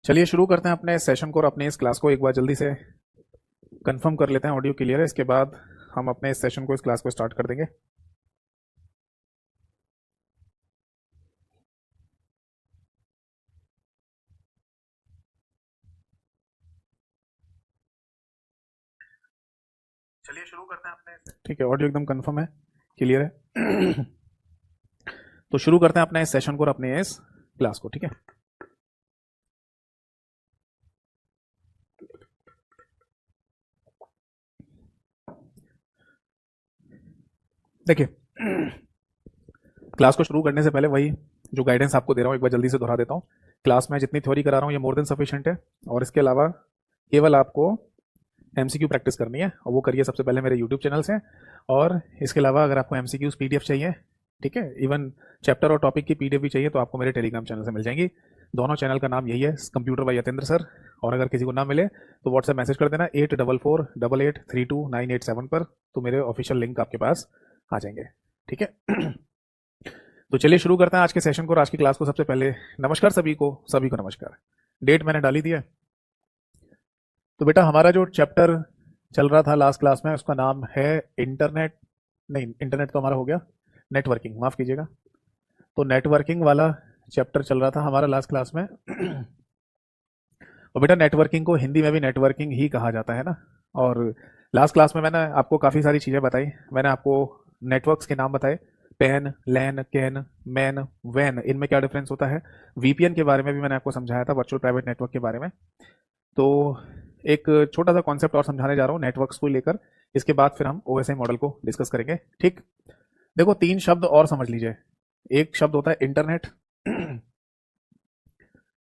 चलिए शुरू करते हैं अपने सेशन को और अपने इस क्लास को एक बार जल्दी से कंफर्म कर लेते हैं ऑडियो क्लियर है। इसके बाद हम अपने इस सेशन को इस क्लास को स्टार्ट कर देंगे। चलिए शुरू करते हैं अपने ठीक है, ऑडियो एकदम कंफर्म है, क्लियर है। तो शुरू करते हैं अपने इस सेशन को और अपने इस क्लास को। ठीक है, देखिए क्लास को शुरू करने से पहले वही जो गाइडेंस आपको दे रहा हूँ एक बार जल्दी से दोहरा देता हूँ। क्लास में जितनी थ्योरी करा रहा हूँ ये मोर देन सफिशिएंट है, और इसके अलावा केवल आपको एमसीक्यू प्रैक्टिस करनी है, और वो करिए सबसे पहले मेरे यूट्यूब चैनल से। और इसके अलावा अगर आपको एमसीक्यूज पीडीएफ चाहिए, ठीक है, इवन चैप्टर और टॉपिक की पीडीएफ भी चाहिए, तो आपको मेरे टेलीग्राम चैनल से मिल जाएंगी। दोनों चैनल का नाम यही है, कंप्यूटर बाय यतेंद्र सर। और अगर किसी को ना मिले तो व्हाट्सएप मैसेज कर देना 8448832987 पर, तो मेरे ऑफिशियल लिंक आपके पास आ जाएंगे। ठीक है, तो चलिए शुरू करते हैं आज के सेशन को और आज की क्लास को। सबसे पहले नमस्कार सभी को नमस्कार। डेट मैंने डाली दी है। तो बेटा हमारा जो चैप्टर चल रहा था लास्ट क्लास में उसका नाम है इंटरनेट, नहीं इंटरनेट तो हमारा हो गया, नेटवर्किंग, माफ कीजिएगा। तो नेटवर्किंग वाला चैप्टर चल रहा था हमारा लास्ट क्लास में। और बेटा नेटवर्किंग को हिंदी में भी नेटवर्किंग ही कहा जाता है ना। और लास्ट क्लास में मैंने आपको काफ़ी सारी चीज़ें बताई। मैंने आपको नेटवर्क्स के नाम बताए, पेन, लैन, कैन, मैन, वैन, इनमें क्या डिफरेंस होता है। वीपीएन के बारे में भी मैंने आपको समझाया था, वर्चुअल प्राइवेट नेटवर्क के बारे में। तो एक छोटा सा कॉन्सेप्ट और समझाने जा रहा हूँ नेटवर्क्स को लेकर। इसके बाद फिर हम ओएसआई मॉडल को डिस्कस करेंगे। ठीक, देखो तीन शब्द और समझ लीजिए। एक शब्द होता है इंटरनेट,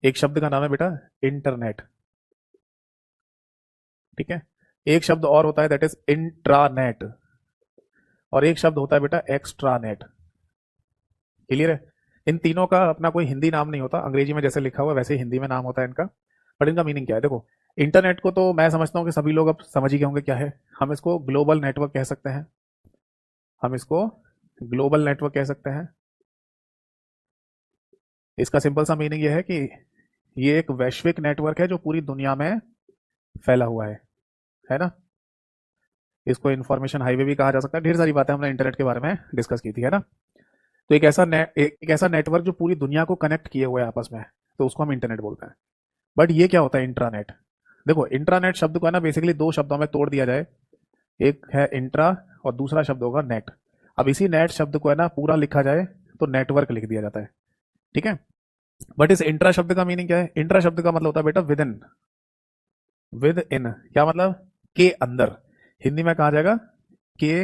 एक शब्द का नाम है बेटा इंटरनेट, ठीक है। एक शब्द और होता है दैट इज इंट्रानेट, और एक शब्द होता है बेटा एक्स्ट्रानेट। क्लियर है। इन तीनों का अपना कोई हिंदी नाम नहीं होता, अंग्रेजी में जैसे लिखा हुआ वैसे ही हिंदी में नाम होता है इनका। बट इनका मीनिंग क्या है, देखो इंटरनेट को तो मैं समझता हूँ कि सभी लोग अब समझ ही गए होंगे क्या है। हम इसको ग्लोबल नेटवर्क कह सकते हैं, हम इसको ग्लोबल नेटवर्क कह सकते हैं। इसका सिंपल सा मीनिंग यह है कि ये एक वैश्विक नेटवर्क है जो पूरी दुनिया में फैला हुआ है ना। इसको इंफॉर्मेशन हाईवे भी कहा जा सकता है। ढेर सारी बातें हमने इंटरनेट के बारे में डिस्कस की थी, है ना। तो एक ऐसा नेटवर्क जो पूरी दुनिया को कनेक्ट किए हुए है आपस में, तो उसको हम इंटरनेट बोलते हैं। बट ये क्या होता है इंट्रानेट। देखो इंट्रानेट शब्द को है ना बेसिकली दो शब्दों में तोड़ दिया जाए, एक है इंट्रा और दूसरा शब्द होगा नेट। अब इसी नेट शब्द को है ना पूरा लिखा जाए तो नेटवर्क लिख दिया जाता है, ठीक है। बट इस इंट्रा शब्द का मीनिंग क्या है। इंट्रा शब्द का मतलब होता है बेटा विद इन, विद इन क्या मतलब, के अंदर। हिंदी में कहा जाएगा के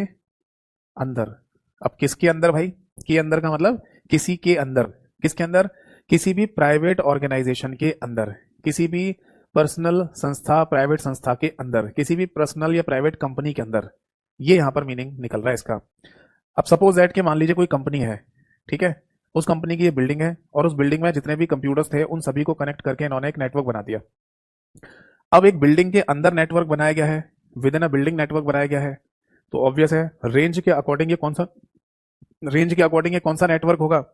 अंदर। अब किसके अंदर भाई, के अंदर का मतलब किसी के अंदर। किसके अंदर, किसी भी प्राइवेट ऑर्गेनाइजेशन के अंदर, किसी भी पर्सनल संस्था, प्राइवेट संस्था के अंदर, किसी भी पर्सनल या प्राइवेट कंपनी के अंदर। ये यहां पर मीनिंग निकल रहा है इसका। अब सपोज दैट के मान लीजिए कोई कंपनी है, ठीक है, उस कंपनी की ये बिल्डिंग है और उस बिल्डिंग में जितने भी कंप्यूटर्स थे उन सभी को कनेक्ट करके इन्होंने एक नेटवर्क बना दिया। अब एक बिल्डिंग के अंदर नेटवर्क बनाया गया है, with in a building network बनाया गया है, तो ऑब्वियस है रेंज के अकॉर्डिंग ये कौन सा, रेंज के अकॉर्डिंग ये कौन सा नेटवर्क होगा,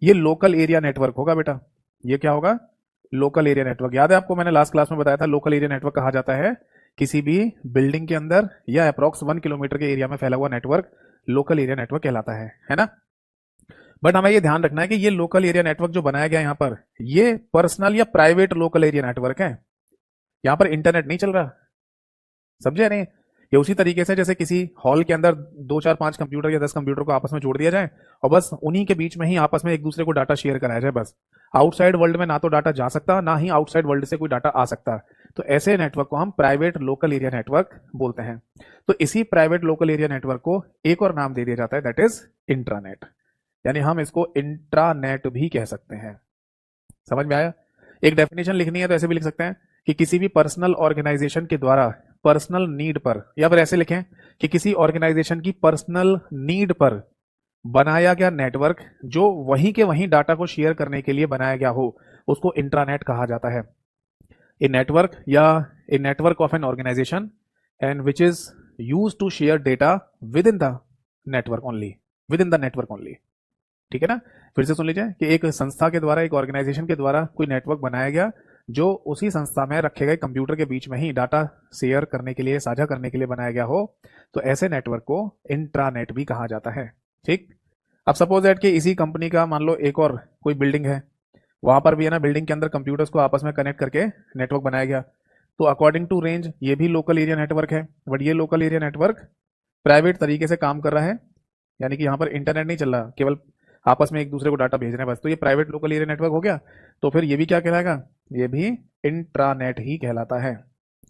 ये लोकल एरिया नेटवर्क होगा बेटा। ये क्या होगा, लोकल एरिया नेटवर्क। याद है आपको मैंने लास्ट क्लास में बताया था लोकल एरिया नेटवर्क कहा जाता है किसी भी बिल्डिंग के अंदर या अप्रॉक्स 1 किलोमीटर के एरिया में फैला हुआ नेटवर्क लोकल एरिया नेटवर्क कहलाता है ना। बट हमें ये ध्यान रखना है कि ये लोकल एरिया नेटवर्क जो बनाया गया यहां पर, ये पर्सनल या प्राइवेट लोकल एरिया नेटवर्क है। यहां पर इंटरनेट नहीं चल रहा, समझे नहीं। ये उसी तरीके से जैसे किसी हॉल के अंदर 2 4 5 कंप्यूटर या 10 कंप्यूटर को आपस में जोड़ दिया जाए और बस उन्हीं के बीच में ही आपस में एक दूसरे को डाटा शेयर कराया जाए बस। आउटसाइड वर्ल्ड में ना तो डाटा जा सकता, ना ही आउटसाइड वर्ल्ड से कोई डाटा आ सकता। तो ऐसे नेटवर्क को हम प्राइवेट लोकल एरिया नेटवर्क बोलते हैं। तो इसी प्राइवेट लोकल एरिया नेटवर्क को एक और नाम दे दिया जाता है दैट इज इंट्रानेट, यानी हम इसको इंट्रानेट भी कह सकते हैं। समझ में आया। एक डेफिनेशन लिखनी है तो ऐसे भी लिख सकते हैं कि किसी भी पर्सनल ऑर्गेनाइजेशन के द्वारा पर्सनल नीड पर, या फिर ऐसे लिखें कि किसी ऑर्गेनाइजेशन की पर्सनल नीड पर बनाया गया नेटवर्क जो वहीं के वहीं डाटा को शेयर करने के लिए बनाया गया हो, उसको इंट्रानेट कहा जाता है। ए नेटवर्क या a network of an organisation and which is use to share data within the network only, within the network only, ठीक है ना। फिर से सुन लीजिए कि एक संस्था के द्वारा, एक ऑर्गेनाइजेशन के द्वारा कोई नेटवर्क बनाया गया जो उसी संस्था में रखे गए कंप्यूटर के बीच में ही डाटा शेयर करने के लिए, साझा करने के लिए बनाया गया हो, तो ऐसे नेटवर्क को इंट्रानेट भी कहा जाता है। ठीक। अब सपोज दैट कि इसी कंपनी का मान लो एक और कोई बिल्डिंग है, वहां पर भी है ना, बिल्डिंग के अंदर कंप्यूटर्स को आपस में कनेक्ट करके नेटवर्क बनाया गया। तो अकॉर्डिंग टू रेंज ये भी लोकल एरिया नेटवर्क है, बट ये लोकल एरिया नेटवर्क प्राइवेट तरीके से काम कर रहा है, यानी कि यहाँ पर इंटरनेट नहीं चल रहा, केवल आपस में एक दूसरे को डाटा भेज रहे हैं बस। तो ये प्राइवेट लोकल एरिया नेटवर्क हो गया। तो फिर ये भी क्या कहलाएगा, ये भी इंट्रानेट ही कहलाता है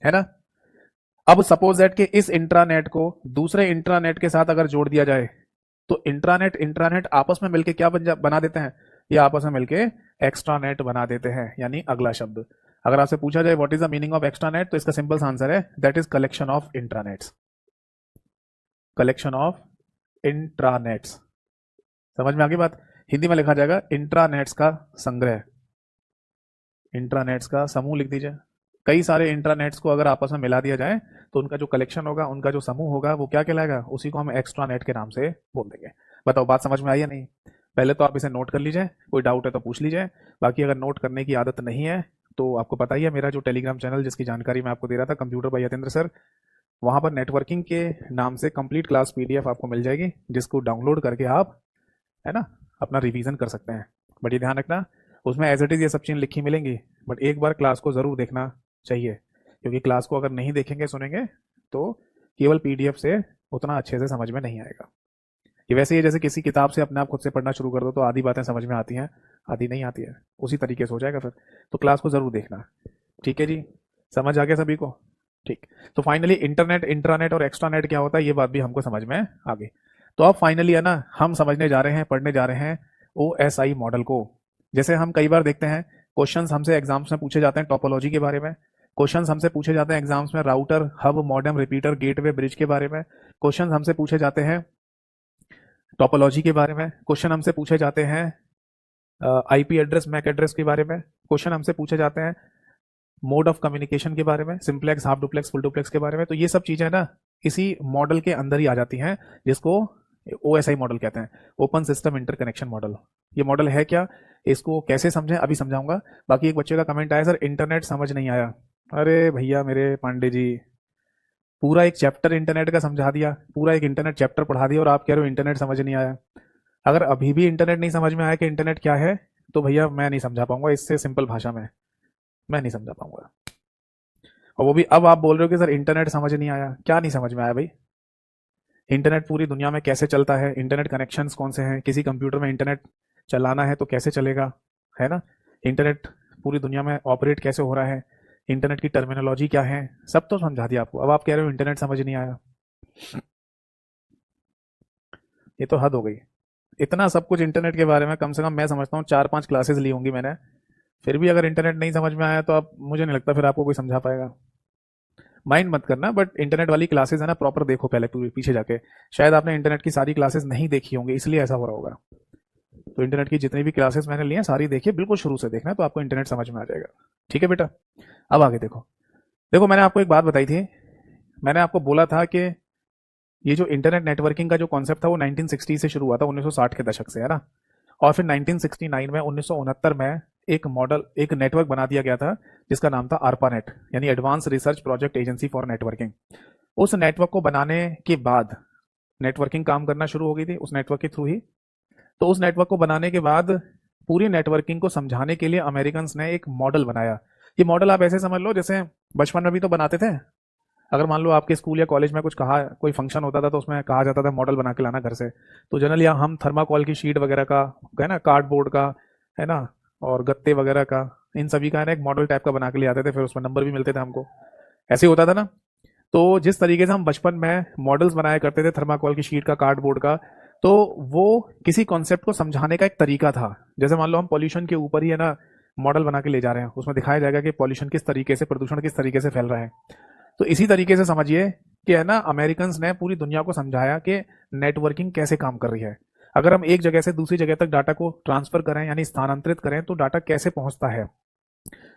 ना। अब सपोज दैट कि इस इंट्रानेट को दूसरे इंट्रानेट के साथ अगर जोड़ दिया जाए, तो इंट्रानेट इंट्रानेट आपस में मिलके क्या बना देते हैं, ये आपस में मिलके एक्स्ट्रानेट बना देते हैं। यानी अगला शब्द अगर आपसे पूछा जाए what is the meaning of extranet, तो इसका सिंपल सा आंसर है that is collection of intranets. Collection of intranets, समझ में आ गई बात। हिंदी में लिखा जाएगा इंट्रानेट्स का संग्रह, इंट्रानेट्स का समूह लिख दीजिए। कई सारे इंट्रानेट्स को अगर आपस में मिला दिया जाए तो उनका जो कलेक्शन होगा, उनका जो समूह होगा, वो क्या कहलाएगा, उसी को हम एक्स्ट्रानेट के नाम से बोल देंगे। बताओ बात समझ में आई या नहीं। पहले तो आप इसे नोट कर लीजिए, कोई डाउट है तो पूछ लीजिए। बाकी अगर नोट करने की आदत नहीं है तो आपको पता ही है मेरा जो टेलीग्राम चैनल जिसकी जानकारी मैं आपको दे रहा था, कंप्यूटर बाय यतेंद्र सर, वहां पर नेटवर्किंग के नाम से कंप्लीट क्लास पीडीएफ आपको मिल जाएगी, जिसको डाउनलोड करके आप है ना अपना रिवीजन कर सकते हैं। बट ये ध्यान रखना उसमें एज इट इज ये सब चीज़ लिखी मिलेंगी, बट एक बार क्लास को ज़रूर देखना चाहिए, क्योंकि क्लास को अगर नहीं देखेंगे सुनेंगे तो केवल पीडीएफ से उतना अच्छे से समझ में नहीं आएगा। ये वैसे ही जैसे किसी किताब से अपने आप खुद से पढ़ना शुरू कर दो तो आधी बातें समझ में आती हैं, आधी नहीं आती है, उसी तरीके से हो जाएगा फिर। तो क्लास को ज़रूर देखना। ठीक है जी, समझ आ गया सभी को। ठीक। तो फाइनली इंटरनेट, इंट्रानेट और एक्स्ट्रानेट क्या होता है, ये बात भी हमको समझ में आ गई। तो अब फाइनली है ना हम समझने जा रहे हैं, पढ़ने जा रहे हैं OSI मॉडल को। जैसे हम कई बार देखते हैं क्वेश्चंस हमसे एग्जाम्स में पूछे जाते हैं टोपोलॉजी के बारे में, क्वेश्चंस हमसे पूछे जाते हैं एग्जाम्स में router, hub, modem, repeater, gateway, bridge के बारे में, क्वेश्चंस हमसे पूछे जाते हैं टोपोलॉजी के बारे में, क्वेश्चन हमसे पूछे जाते हैं आईपी एड्रेस, मैक एड्रेस के बारे में, क्वेश्चन हमसे पूछे जाते हैं मोड ऑफ कम्युनिकेशन के बारे में, simplex, half duplex, full duplex के बारे में। तो ये सब चीजें ना इसी मॉडल के अंदर ही आ जाती हैं, जिसको OSI मॉडल कहते हैं, ओपन सिस्टम इंटरकनेक्शन मॉडल। ये मॉडल है क्या, इसको कैसे समझें अभी समझाऊंगा। बाकी एक बच्चे का कमेंट आया, सर इंटरनेट समझ नहीं आया। अरे भैया मेरे पांडे जी, पूरा एक चैप्टर इंटरनेट का समझा दिया, पूरा एक इंटरनेट चैप्टर पढ़ा दिया और आप कह रहे हो इंटरनेट समझ नहीं आया। अगर अभी भी इंटरनेट नहीं समझ में आया कि इंटरनेट क्या है, तो भैया मैं नहीं समझा पाऊंगा, इससे सिंपल भाषा में मैं नहीं समझा पाऊंगा। और वो भी अब आप बोल रहे हो कि सर इंटरनेट समझ नहीं आया। क्या नहीं समझ में आया भाई, इंटरनेट पूरी दुनिया में कैसे चलता है, इंटरनेट कनेक्शंस कौन से हैं, किसी कंप्यूटर में इंटरनेट चलाना है तो कैसे चलेगा, है ना, इंटरनेट पूरी दुनिया में ऑपरेट कैसे हो रहा है, इंटरनेट की टर्मिनोलॉजी क्या है, सब तो समझा दिया आपको। अब आप कह रहे हो इंटरनेट समझ नहीं आया, ये तो हद हो गई। इतना सब कुछ इंटरनेट के बारे में कम से कम मैं समझता हूँ 4-5 क्लासेस ली होंगी मैंने, फिर भी अगर इंटरनेट नहीं समझ में आया तो आप, मुझे नहीं लगता फिर आपको कोई समझा पाएगा। माइंड मत करना, बट इंटरनेट वाली क्लासेस है ना प्रॉपर देखो पहले पीछे जाके। शायद आपने इंटरनेट की सारी क्लासेस नहीं देखी होंगी इसलिए ऐसा हो रहा होगा। तो इंटरनेट की जितनी भी क्लासेस मैंने ली हैं सारी देखिए, बिल्कुल शुरू से देखना, तो आपको इंटरनेट समझ में आ जाएगा। ठीक है बेटा, अब आगे देखो। देखो मैंने आपको एक बात बताई थी, मैंने आपको बोला था कि ये जो इंटरनेट नेटवर्किंग का जो कॉन्सेप्ट था वो 1960 से शुरू हुआ था, 1960 के दशक से, है ना। और फिर 1969 में, 1969 में एक मॉडल, एक नेटवर्क बना दिया गया था जिसका नाम था ARPANET, यानी advance research project agency for networking. उस नेटवर्क को बनाने के बाद नेटवर्किंग काम करना शुरू हो गई थी उस नेटवर्क के थ्रू ही। तो उस नेटवर्क को बनाने के बाद पूरी नेटवर्किंग को समझाने के लिए अमेरिकन ने एक मॉडल बनाया। ये मॉडल आप ऐसे समझ लो जैसे बचपन में भी तो बनाते थे, अगर मान लो आपके स्कूल या कॉलेज में कुछ कहा, कोई फंक्शन होता था तो उसमें कहा जाता था मॉडल बना के लाना घर से, तो जनरली हम थर्माकोल की शीट वगैरह का, है ना, कार्डबोर्ड का, है ना, और गत्ते वगैरह का, इन सभी का है ना एक मॉडल टाइप का बना के ले आते थे, फिर उसमें नंबर भी मिलते थे हमको, ऐसे ही होता था ना। तो जिस तरीके से हम बचपन में मॉडल्स बनाया करते थे थर्माकोल की शीट का, कार्डबोर्ड का, तो वो किसी कॉन्सेप्ट को समझाने का एक तरीका था। जैसे मान लो हम पॉल्यूशन के ऊपर ही है ना मॉडल बना के ले जा रहे हैं, उसमें दिखाया जाएगा कि पॉल्यूशन किस तरीके से, प्रदूषण किस तरीके से फैल रहा है। तो इसी तरीके से समझिए कि है ना अमेरिकन ने पूरी दुनिया को समझाया कि नेटवर्किंग कैसे काम कर रही है। अगर हम एक जगह से दूसरी जगह तक डाटा को ट्रांसफर करें यानी स्थानांतरित करें तो डाटा कैसे पहुंचता है।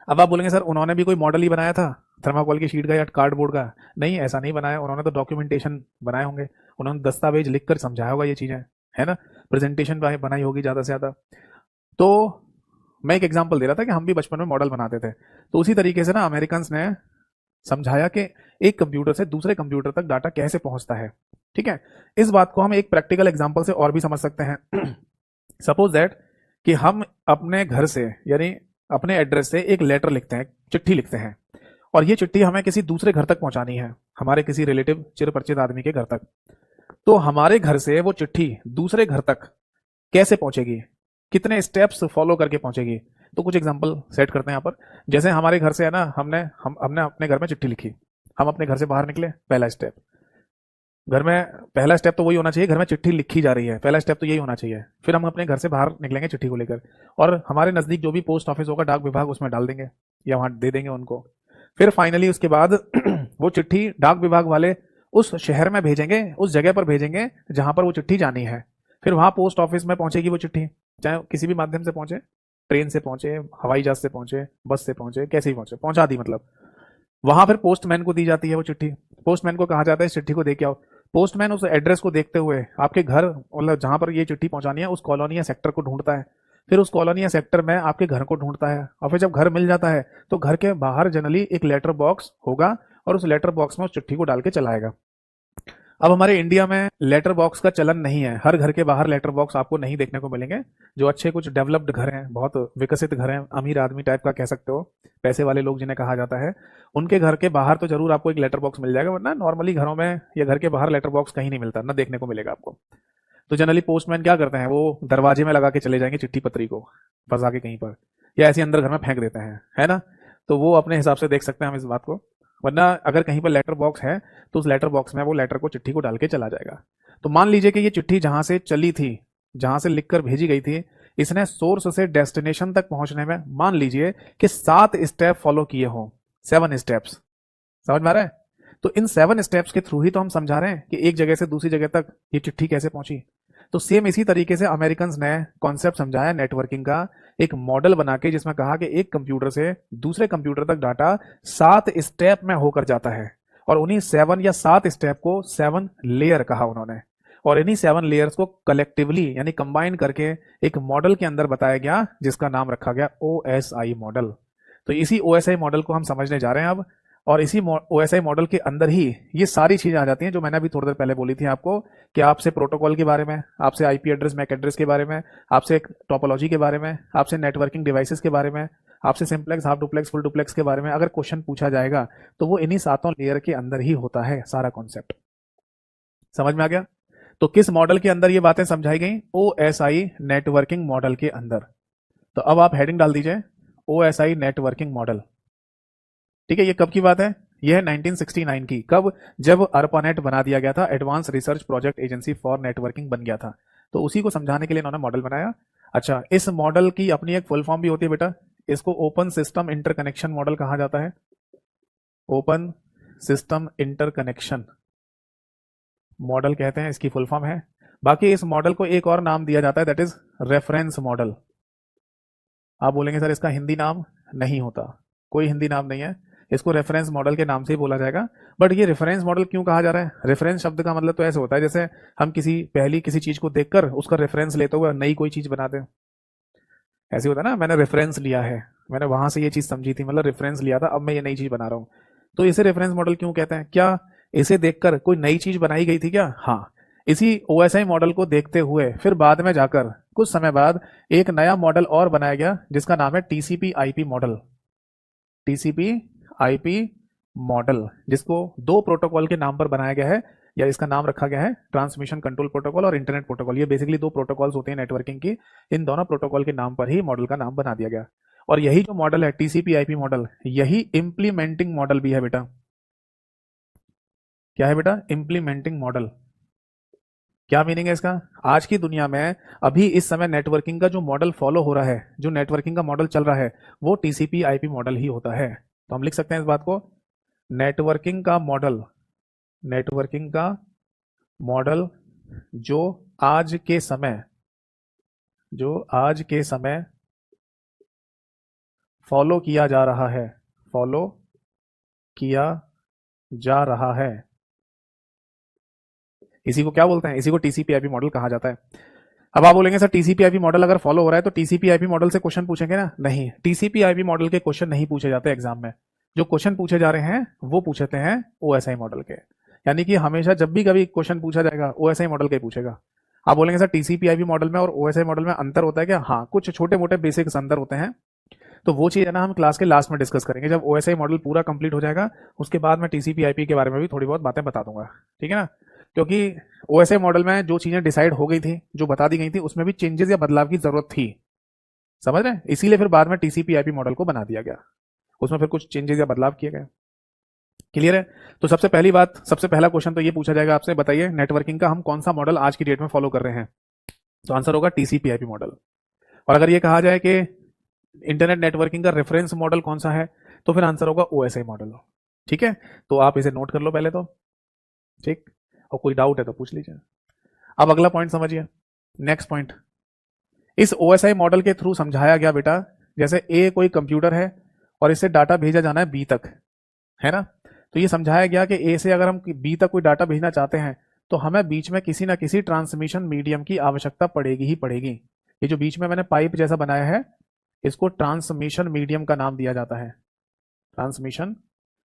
अब आप बोलेंगे सर उन्होंने भी कोई मॉडल ही बनाया था थर्माकोल की शीट का या कार्डबोर्ड का। नहीं, ऐसा नहीं बनाया, उन्होंने तो डॉक्यूमेंटेशन बनाए होंगे, उन्होंने दस्तावेज लिखकर समझाया होगा ये चीजें, है ना, प्रेजेंटेशन बनाई होगी ज्यादा से ज्यादा। तो मैं एक एग्जांपल दे रहा था कि हम भी बचपन में मॉडल बनाते थे। तो उसी तरीके से ना अमेरिकन्स ने समझाया कि एक कंप्यूटर से दूसरे कंप्यूटर तक डाटा कैसे पहुंचता है। ठीक है, इस बात को हम एक प्रैक्टिकल एग्जांपल से और भी समझ सकते हैं। सपोज दैट कि हम अपने घर से यानी अपने एड्रेस से एक लेटर लिखते हैं, चिट्ठी लिखते हैं, और ये चिट्ठी हमें किसी दूसरे घर तक पहुंचानी है, हमारे किसी रिलेटिव चिर परिचित आदमी के घर तक। तो हमारे घर से वो चिट्ठी दूसरे घर तक कैसे पहुंचेगी, कितने स्टेप्स फॉलो करके पहुंचेगी। तो कुछ एग्जांपल सेट करते हैं यहाँ पर। जैसे हमारे घर से है ना, हमने अपने घर में चिट्ठी लिखी, हम अपने घर से बाहर निकले, पहला स्टेप। घर में पहला स्टेप तो वही होना चाहिए, घर में चिट्ठी लिखी जा रही है, पहला स्टेप तो यही होना चाहिए। फिर हम अपने घर से बाहर निकलेंगे चिट्ठी को लेकर, और हमारे नजदीक जो भी पोस्ट ऑफिस होगा, डाक विभाग, उसमें डाल देंगे या वहां दे देंगे उनको। फिर फाइनली उसके बाद वो चिट्ठी डाक विभाग वाले उस शहर में भेजेंगे, उस जगह पर भेजेंगे जहां पर वो चिट्ठी जानी है। फिर वहां पोस्ट ऑफिस में पहुंचेगी वो चिट्ठी, चाहे किसी भी माध्यम से पहुंचे, ट्रेन से पहुंचे, हवाई जहाज से पहुंचे, बस से पहुंचे, कैसे ही पहुंचे, पहुंचा दी मतलब। वहां फिर पोस्टमैन को दी जाती है वो चिट्ठी। पोस्टमैन को कहा जाता है इस चिट्ठी को दे के आओ। पोस्टमैन उस एड्रेस को देखते हुए आपके घर, मतलब जहां पर ये चिट्ठी पहुंचानी है, उस कॉलोनी या सेक्टर को ढूंढता है। फिर उस कॉलोनी या सेक्टर में आपके घर को ढूंढता है, और फिर जब घर मिल जाता है तो घर के बाहर जनरली एक लेटर बॉक्स होगा, और उस लेटर बॉक्स में उस चिट्ठी को डाल के चलाएगा। अब हमारे इंडिया में लेटर बॉक्स का चलन नहीं है, हर घर के बाहर लेटर बॉक्स आपको नहीं देखने को मिलेंगे। जो अच्छे कुछ डेवलप्ड घर हैं, बहुत विकसित घर हैं, अमीर आदमी टाइप का कह सकते हो, पैसे वाले लोग जिन्हें कहा जाता है, उनके घर के बाहर तो जरूर आपको एक लेटर बॉक्स मिल जाएगा, वरना नॉर्मली घरों में या घर के बाहर लेटर बॉक्स कहीं नहीं मिलता, ना देखने को मिलेगा आपको। तो जनरली पोस्टमैन क्या करते हैं, वो दरवाजे में लगा के चले जाएंगे चिट्ठी पत्री को फंसा के कहीं पर, या ऐसे अंदर घर में फेंक देते हैं, है ना। तो वो अपने हिसाब से देख सकते हैं हम इस बात को। वरना अगर कहीं पर लेटर बॉक्स है तो उस लेटर बॉक्स में वो लेटर को, चिट्ठी को डाल के चला जाएगा। तो मान लीजिए कि ये चिट्ठी जहां से चली थी, जहां से लिखकर भेजी गई थी, इसने सोर्स से डेस्टिनेशन तक पहुंचने में मान लीजिए कि 7 स्टेप फॉलो किए हों, 7 स्टेप्स। समझ में आ रहा है? तो इन 7 स्टेप्स के थ्रू ही तो हम समझा रहे हैं कि एक जगह से दूसरी जगह तक ये चिट्ठी कैसे पहुंची। तो सेम इसी तरीके से अमेरिकन ने कॉन्सेप्ट समझाया नेटवर्किंग का, एक मॉडल बना के, जिसमें कहा कि एक कंप्यूटर से दूसरे कंप्यूटर तक डाटा 7 स्टेप में होकर जाता है, और उन्हीं 7 या 7 स्टेप को 7 लेयर कहा उन्होंने। और इन्हीं 7 लेयर्स को कलेक्टिवली यानी कंबाइन करके एक मॉडल के अंदर बताया गया, जिसका नाम रखा गया OSI मॉडल। तो इसी OSI मॉडल को हम समझने जा रहे हैं अब। और इसी OSI मॉडल के अंदर ही ये सारी चीजें आ जाती हैं जो मैंने अभी थोड़ी देर पहले बोली थी आपको, कि आपसे प्रोटोकॉल के बारे में, आपसे आईपी एड्रेस, मैक एड्रेस के बारे में, आपसे टोपोलॉजी के बारे में, आपसे नेटवर्किंग डिवाइसेस के बारे में, आपसे simplex, half duplex, full duplex के बारे में अगर क्वेश्चन पूछा जाएगा तो वो इन्हीं 7 लेयर के अंदर ही होता है सारा कॉन्सेप्ट। समझ में आ गया? तो किस मॉडल के अंदर ये बातें समझाई गई? OSI नेटवर्किंग मॉडल के अंदर। तो अब आप हेडिंग डाल दीजिए, OSI नेटवर्किंग मॉडल। ठीक है, ये कब की बात है? यह है 1969 की। कब? जब ARPANET बना दिया गया था, advance research project agency for networking बन गया था। तो उसी को समझाने के लिए इन्होंने मॉडल बनाया। अच्छा, इस मॉडल की अपनी एक फुल फॉर्म भी होती है बेटा, इसको ओपन सिस्टम इंटरकनेक्शन मॉडल कहा जाता है। ओपन सिस्टम इंटरकनेक्शन मॉडल कहते हैं, इसकी फुल फॉर्म है। बाकी इस मॉडल को एक और नाम दिया जाता है, दैट इज रेफरेंस मॉडल। आप बोलेंगे सर इसका हिंदी नाम नहीं होता, कोई हिंदी नाम नहीं है, इसको रेफरेंस मॉडल के नाम से ही बोला जाएगा। बट ये रेफरेंस मॉडल क्यों कहा जा रहा है? रेफरेंस शब्द का मतलब तो ऐसे होता है जैसे हम किसी चीज को देखकर उसका रेफरेंस लेते हुए नई कोई चीज बनाते हैं, ऐसे होता है ना, मैंने रेफरेंस लिया है, मैंने वहां से ये चीज समझी थी, मतलब रेफरेंस लिया था, अब मैं ये नई चीज बना रहा हूं। तो इसे रेफरेंस मॉडल क्यों कहते हैं? क्या इसे देखकर कोई नई चीज बनाई गई थी क्या? हाँ, इसी OSI मॉडल को देखते हुए फिर बाद में जाकर कुछ समय बाद एक नया मॉडल और बनाया गया, जिसका नाम है TCP/IP मॉडल। TCP/IP मॉडल, जिसको 2 प्रोटोकॉल के नाम पर बनाया गया है, या इसका नाम रखा गया है ट्रांसमिशन कंट्रोल प्रोटोकॉल और इंटरनेट प्रोटोकॉल। ये बेसिकली 2 प्रोटोकॉल्स होते हैं नेटवर्किंग की, इन दोनों प्रोटोकॉल के नाम पर ही मॉडल का नाम बना दिया गया। और यही जो मॉडल है TCP/IP मॉडल, यही इंप्लीमेंटिंग मॉडल भी है बेटा। क्या है बेटा? Implementing model. क्या मीनिंग है इसका? आज की दुनिया में अभी इस समय नेटवर्किंग का जो मॉडल फॉलो हो रहा है, जो नेटवर्किंग का मॉडल चल रहा है, वो TCP/IP मॉडल ही होता है। तो हम लिख सकते हैं इस बात को, नेटवर्किंग का मॉडल, नेटवर्किंग का मॉडल जो आज के समय, जो आज के समय फॉलो किया जा रहा है, फॉलो किया जा रहा है, इसी को क्या बोलते हैं? इसी को TCP/IP मॉडल कहा जाता है। अब आप बोलेंगे सर टीसीपी आईपी मॉडल अगर फॉलो हो रहा है तो टीसीपी आईपी मॉडल से क्वेश्चन पूछेंगे ना? नहीं, टीसीपी आईपी मॉडल के क्वेश्चन नहीं पूछे जाते एग्जाम में। जो क्वेश्चन पूछे जा रहे हैं वो पूछते हैं ओएसआई मॉडल के। यानी कि हमेशा जब भी कभी क्वेश्चन पूछा जाएगा ओएसआई मॉडल का ही पूछेगा। आप बोलेंगे सर टीसीपी आईपी मॉडल में और ओएसआई मॉडल में अंतर होता है क्या? हाँ, कुछ छोटे मोटे बेसिक्स अंतर होते हैं। तो वो चीज़ है ना, हम क्लास के लास्ट में डिस्कस करेंगे जब ओएसआई मॉडल पूरा कंप्लीट हो जाएगा। उसके बाद मैं टीसीपी आईपी के बारे में भी थोड़ी बहुत बातें बता दूंगा, ठीक है ना? क्योंकि ओएसआई मॉडल में जो चीज़ें डिसाइड हो गई थी, जो बता दी गई थी, उसमें भी चेंजेस या बदलाव की जरूरत थी। समझ रहे हैं? इसीलिए फिर बाद में टीसीपी आईपी मॉडल को बना दिया गया। उसमें फिर कुछ चेंजेस या बदलाव किए गए। क्लियर है? तो सबसे पहली बात, सबसे पहला क्वेश्चन तो ये पूछा जाएगा आपसे, बताइए नेटवर्किंग का हम कौन सा मॉडल आज की डेट में फॉलो कर रहे हैं? तो आंसर होगा टीसीपी आईपी मॉडल। और अगर ये कहा जाए कि इंटरनेट नेटवर्किंग का रेफरेंस मॉडल कौन सा है, तो फिर आंसर होगा ओएसआई मॉडल। ठीक है, तो आप इसे नोट कर लो पहले तो। ठीक, और कोई डाउट है तो पूछ लीजिए। अब अगला पॉइंट समझिए, नेक्स्ट पॉइंट। इस ओएसआई मॉडल के थ्रू समझाया गया बेटा, जैसे ए कोई कंप्यूटर है और इससे डाटा भेजा जाना है बी तक, है ना? तो ये समझाया गया कि ए से अगर हम बी तक कोई डाटा भेजना चाहते हैं तो हमें बीच में किसी ना किसी ट्रांसमिशन मीडियम की आवश्यकता पड़ेगी ही पड़ेगी। ये जो बीच में मैंने पाइप जैसा बनाया है, इसको ट्रांसमिशन मीडियम का नाम दिया जाता है, ट्रांसमिशन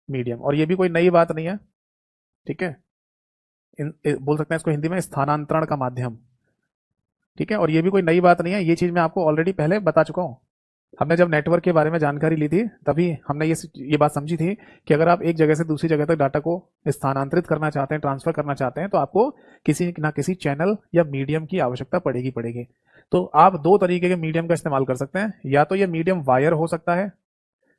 मीडियम। और ये भी कोई नई बात नहीं है, ठीक है? बोल सकते हैं इसको हिंदी में स्थानांतरण का माध्यम। ठीक है, और ये भी कोई नई बात नहीं है, ये चीज मैं आपको ऑलरेडी पहले बता चुका हूं। हमने जब नेटवर्क के बारे में जानकारी ली थी तभी हमने ये बात समझी थी कि अगर आप एक जगह से दूसरी जगह तक डाटा को स्थानांतरित करना चाहते हैं, ट्रांसफर करना चाहते हैं, तो आपको किसी ना किसी चैनल या मीडियम की आवश्यकता पड़ेगी पड़ेगी। तो आप दो तरीके के मीडियम का इस्तेमाल कर सकते हैं, या तो ये मीडियम वायर हो सकता है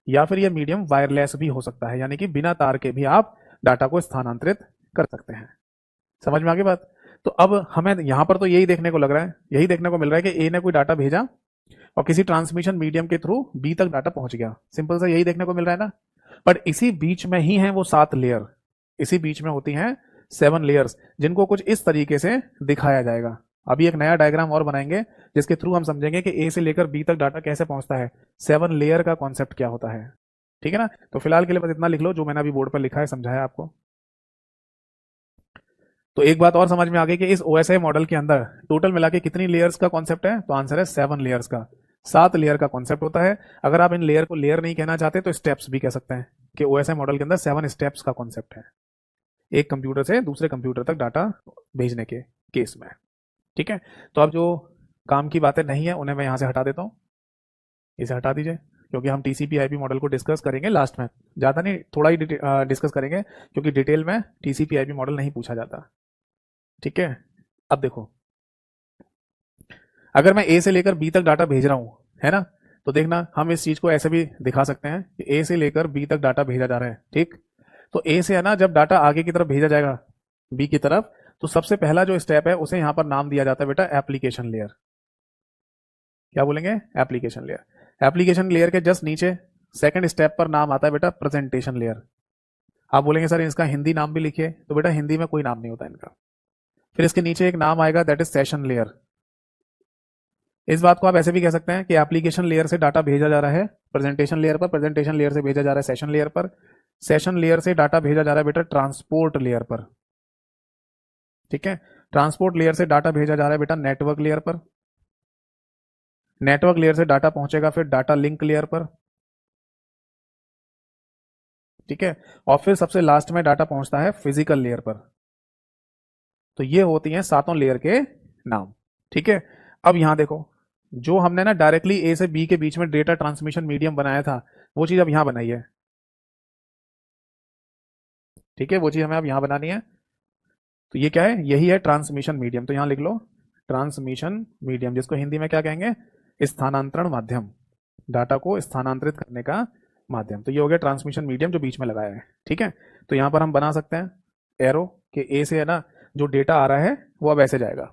या फिर ये मीडियम वायरलेस भी हो सकता है, यानी कि बिना तार के भी आप डाटा को स्थानांतरित कर सकते हैं। समझ में आ गई बात? तो अब हमें यहां पर तो यही देखने को लग रहा है, यही देखने को मिल रहा है कि ए ने कोई डाटा भेजा और किसी ट्रांसमिशन मीडियम के थ्रू बी तक डाटा पहुंच गया। सिंपल सा यही देखने को मिल रहा है ना? बट इसी बीच में ही है वो 7 लेयर, इसी बीच में होती हैं 7 लेयर्स, जिनको कुछ इस तरीके से दिखाया जाएगा। अभी एक नया डायग्राम और बनाएंगे जिसके थ्रू हम समझेंगे कि ए से लेकर बी तक डाटा कैसे पहुंचता है, 7 लेयर का कॉन्सेप्ट क्या होता है। ठीक है ना? तो फिलहाल के लिए बस इतना लिख लो जो मैंने अभी बोर्ड पर लिखा है, समझाया आपको। तो एक बात और समझ में आ गई कि इस ओएसआई मॉडल के अंदर टोटल मिला के कितनी लेयर्स का कॉन्सेप्ट है? तो आंसर है 7 लेयर्स का, 7 लेयर का कॉन्सेप्ट होता है। अगर आप इन लेयर को लेयर नहीं कहना चाहते तो स्टेप्स भी कह सकते हैं कि ओएसआई मॉडल के अंदर 7 स्टेप्स का कॉन्सेप्ट है, एक कंप्यूटर से दूसरे कंप्यूटर तक डाटा भेजने के केस में। ठीक है, तो अब जो काम की बातें नहीं है उन्हें मैं यहां से हटा देता हूँ, इसे हटा दीजिए, क्योंकि हम टीसीपी आईपी मॉडल को डिस्कस करेंगे लास्ट में, ज़्यादा नहीं, थोड़ा ही डिस्कस करेंगे, क्योंकि डिटेल में टीसीपी आईपी मॉडल नहीं पूछा जाता। ठीक है, अब देखो, अगर मैं ए से लेकर बी तक डाटा भेज रहा हूं, है ना? तो देखना, हम इस चीज को ऐसे भी दिखा सकते हैं कि ए से लेकर बी तक डाटा भेजा जा रहा है। ठीक, तो ए से है ना, जब डाटा आगे की तरफ भेजा जाएगा बी की तरफ, तो सबसे पहला जो स्टेप है उसे यहां पर नाम दिया जाता है बेटा एप्लीकेशन लेयर। क्या बोलेंगे? Application layer. एप्लीकेशन लेयर के जस्ट नीचे सेकंड स्टेप पर नाम आता है बेटा प्रेजेंटेशन लेयर। आप बोलेंगे सर इसका हिंदी नाम भी लिखिए, तो बेटा हिंदी में कोई नाम नहीं होता इनका। फिर इसके नीचे एक नाम आएगा, दैट इज सेशन लेयर। इस बात को आप ऐसे भी कह सकते हैं कि एप्लीकेशन लेयर से डाटा भेजा जा रहा है प्रेजेंटेशन लेयर पर, प्रेजेंटेशन लेयर से भेजा जा रहा है सेशन लेयर पर, सेशन लेयर से डाटा भेजा जा रहा है बेटा ट्रांसपोर्ट लेयर पर। ठीक है, ट्रांसपोर्ट लेयर से डाटा भेजा जा रहा है बेटा नेटवर्क लेयर पर, नेटवर्क लेयर से डाटा पहुंचेगा फिर डाटा लिंक लेयर पर। ठीक है, और फिर सबसे लास्ट में डाटा पहुंचता है फिजिकल लेयर पर। तो ये होती हैं 7 लेयर के नाम। ठीक है, अब यहां देखो, जो हमने ना डायरेक्टली ए से बी के बीच में डेटा ट्रांसमिशन मीडियम बनाया था, वो चीज अब यहां बनाई है। ठीक है, वो चीज हमें अब यहां बनानी है। तो ये क्या है? यही है ट्रांसमिशन मीडियम। तो यहां लिख लो ट्रांसमिशन मीडियम, जिसको हिंदी में क्या कहेंगे? स्थानांतरण माध्यम, डाटा को स्थानांतरित करने का माध्यम। तो ये हो गया ट्रांसमिशन मीडियम जो बीच में लगाया है। ठीक है, तो यहां पर हम बना सकते हैं एरो के ए से है ना, जो डेटा आ रहा है वो अब ऐसे जाएगा।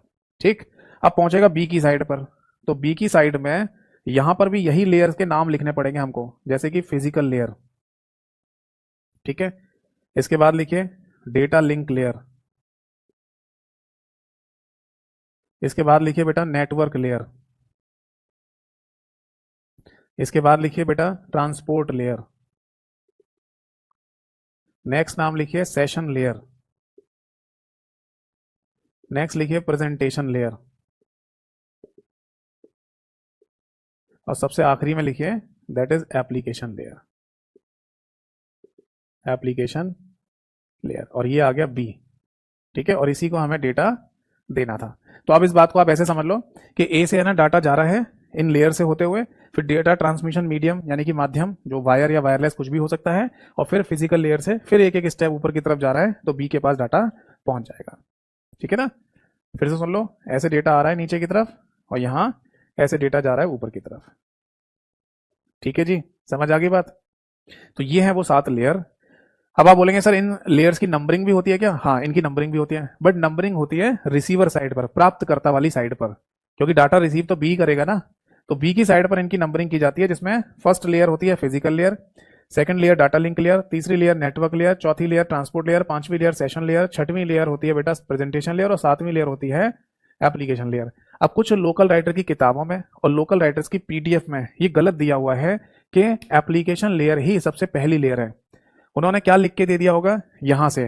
ठीक, अब पहुंचेगा बी की साइड पर, तो बी की साइड में यहां पर भी यही लेयर्स के नाम लिखने पड़ेंगे हमको, जैसे कि फिजिकल लेयर। ठीक है, इसके बाद लिखिए डेटा लिंक लेयर, इसके बाद लिखिए बेटा नेटवर्क लेयर, इसके बाद लिखिए बेटा ट्रांसपोर्ट लेयर, नेक्स्ट नाम लिखिए सेशन लेयर, नेक्स्ट लिखिए प्रेजेंटेशन लेयर। और सबसे आखिरी में लिखिए that is application layer, application layer, और ये आ गया बी। ठीक है, और इसी को हमें डेटा देना था। तो अब इस बात को आप ऐसे समझ लो कि ए से है ना डाटा जा रहा है इन लेयर से होते हुए, फिर डेटा ट्रांसमिशन मीडियम यानी कि माध्यम जो वायर या वायरलेस कुछ भी हो सकता है, और फिर फिजिकल लेयर से फिर एक एक स्टेप ऊपर की तरफ जा रहा है तो बी के पास डाटा पहुंच जाएगा। ठीक है ना, फिर से सुन लो, ऐसे डेटा आ रहा है नीचे की तरफ और यहां ऐसे डेटा जा रहा है ऊपर की तरफ। ठीक है जी, समझ आ गई बात। तो ये है वो 7 लेयर। अब आप बोलेंगे सर इन लेयर्स की नंबरिंग भी होती है क्या? हाँ, इनकी नंबरिंग भी होती है, बट नंबरिंग होती है रिसीवर साइड पर, प्राप्तकर्ता वाली साइड पर, क्योंकि डाटा रिसीव तो बी करेगा ना। तो बी की साइड पर इनकी नंबरिंग की जाती है, जिसमें फर्स्ट लेयर होती है physical layer, second layer data link layer, तीसरी लेयर नेटवर्क लेयर, चौथी लेयर ट्रांसपोर्ट लेयर, पांचवी लेयर सेशन लेयर, छठवीं लेयर होती है बेटा प्रेजेंटेशन लेयर, और सातवीं लेयर होती है एप्लीकेशन लेयर। अब कुछ लोकल राइटर की किताबों में और लोकल राइटर्स की पीडीएफ में ये गलत दिया हुआ है कि एप्लीकेशन लेयर ही सबसे पहली लेयर है। उन्होंने क्या लिख के दे दिया होगा यहां से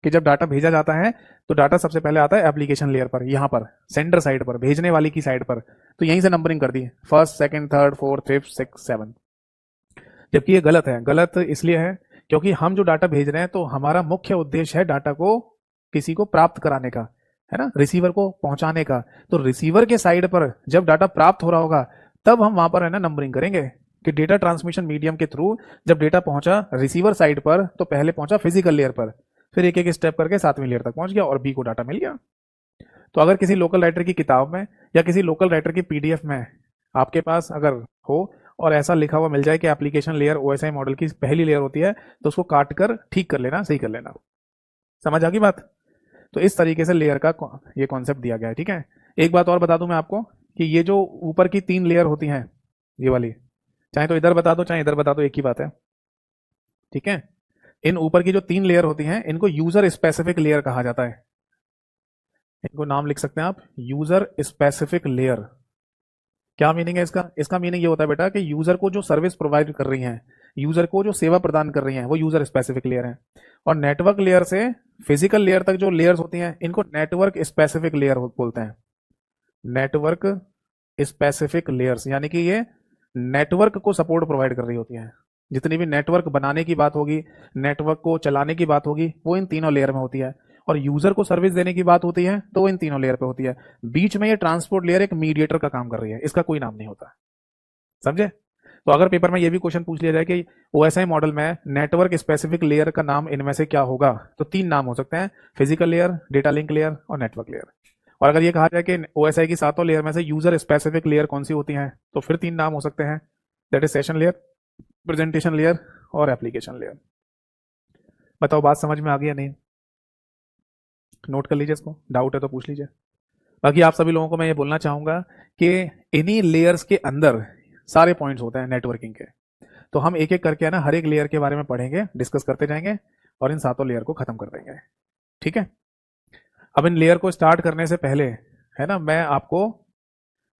कि जब डाटा भेजा जाता है तो डाटा सबसे पहले आता है एप्लीकेशन लेयर पर, यहां पर सेंडर साइड पर, भेजने वाली की साइड पर, तो यहीं से नंबरिंग कर दी, first second third fourth fifth six seven. जबकि ये गलत है। गलत इसलिए है क्योंकि हम जो डाटा भेज रहे हैं तो हमारा मुख्य उद्देश्य है डाटा को किसी को प्राप्त कराने का, है ना, रिसीवर को पहुंचाने का। तो रिसीवर के साइड पर जब डाटा प्राप्त हो रहा होगा तब हम वहां पर है ना नंबरिंग करेंगे कि डेटा ट्रांसमिशन मीडियम के थ्रू जब डेटा पहुंचा रिसीवर साइड पर तो पहले पहुंचा फिजिकल लेयर पर, फिर एक एक स्टेप करके सातवीं लेयर तक पहुंच गया और बी को डाटा मिल गया। तो अगर किसी लोकल राइटर की किताब में या किसी लोकल राइटर की पीडीएफ में आपके पास अगर हो और ऐसा लिखा हुआ मिल जाए कि एप्लीकेशन लेयर ओएसआई मॉडल की पहली लेयर होती है, तो उसको काट कर ठीक कर लेना, सही कर लेना। समझ आ गई बात? तो इस तरीके से लेयर का ये कॉन्सेप्ट दिया गया है। ठीक है, एक बात और बता दूं मैं आपको कि ये जो ऊपर की 3 लेयर होती हैं, ये वाली, चाहे तो इधर बता दो चाहे इधर बता दो, एक ही बात है। ठीक है, इन ऊपर की जो 3 लेयर होती हैं इनको यूजर स्पेसिफिक लेयर कहा जाता है। इनको नाम लिख सकते हैं आप, यूजर स्पेसिफिक लेयर। क्या मीनिंग है इसका? इसका मीनिंग ये होता है बेटा कि यूजर को जो सर्विस प्रोवाइड कर रही हैं, यूजर को जो सेवा प्रदान कर रही हैं, वो यूजर स्पेसिफिक लेयर है। और नेटवर्क लेयर से फिजिकल लेयर तक जो लेयर्स होती हैं इनको नेटवर्क स्पेसिफिक लेयर बोलते हैं। नेटवर्क स्पेसिफिक लेयर्स यानी कि ये नेटवर्क को सपोर्ट प्रोवाइड कर रही होती है। जितनी भी नेटवर्क बनाने की बात होगी, नेटवर्क को चलाने की बात होगी, वो इन तीनों लेयर में होती है। और यूजर को सर्विस देने की बात होती है तो वो इन तीनों लेयर पे होती है। बीच में ये ट्रांसपोर्ट लेयर एक मीडिएटर का काम कर रही है, इसका कोई नाम नहीं होता। समझे? तो अगर पेपर में ये भी क्वेश्चन पूछ लिया जाए कि ओएसआई मॉडल में नेटवर्क स्पेसिफिक लेयर का नाम इनमें से क्या होगा, तो 3 नाम हो सकते हैं, physical layer, data link layer और नेटवर्क लेयर। और अगर ये कहा जाए कि ओएसआई की 7 लेयर में से यूजर स्पेसिफिक लेयर कौन सी होती है, तो फिर 3 नाम हो सकते हैं, that is session layer, presentation layer और एप्लीकेशन लेयर। बताओ बात समझ में आ गई या नहीं? नोट कर लीजिए इसको, डाउट है तो पूछ लीजिए। बाकी आप सभी लोगों को मैं ये बोलना चाहूंगा कि इन्हीं लेयर्स के अंदर सारे पॉइंट्स होते हैं नेटवर्किंग के। तो हम एक एक करके है ना हर एक लेयर के बारे में पढ़ेंगे, डिस्कस करते जाएंगे और इन 7 लेयर को खत्म कर देंगे। ठीक है, अब इन लेयर को स्टार्ट करने से पहले है ना मैं आपको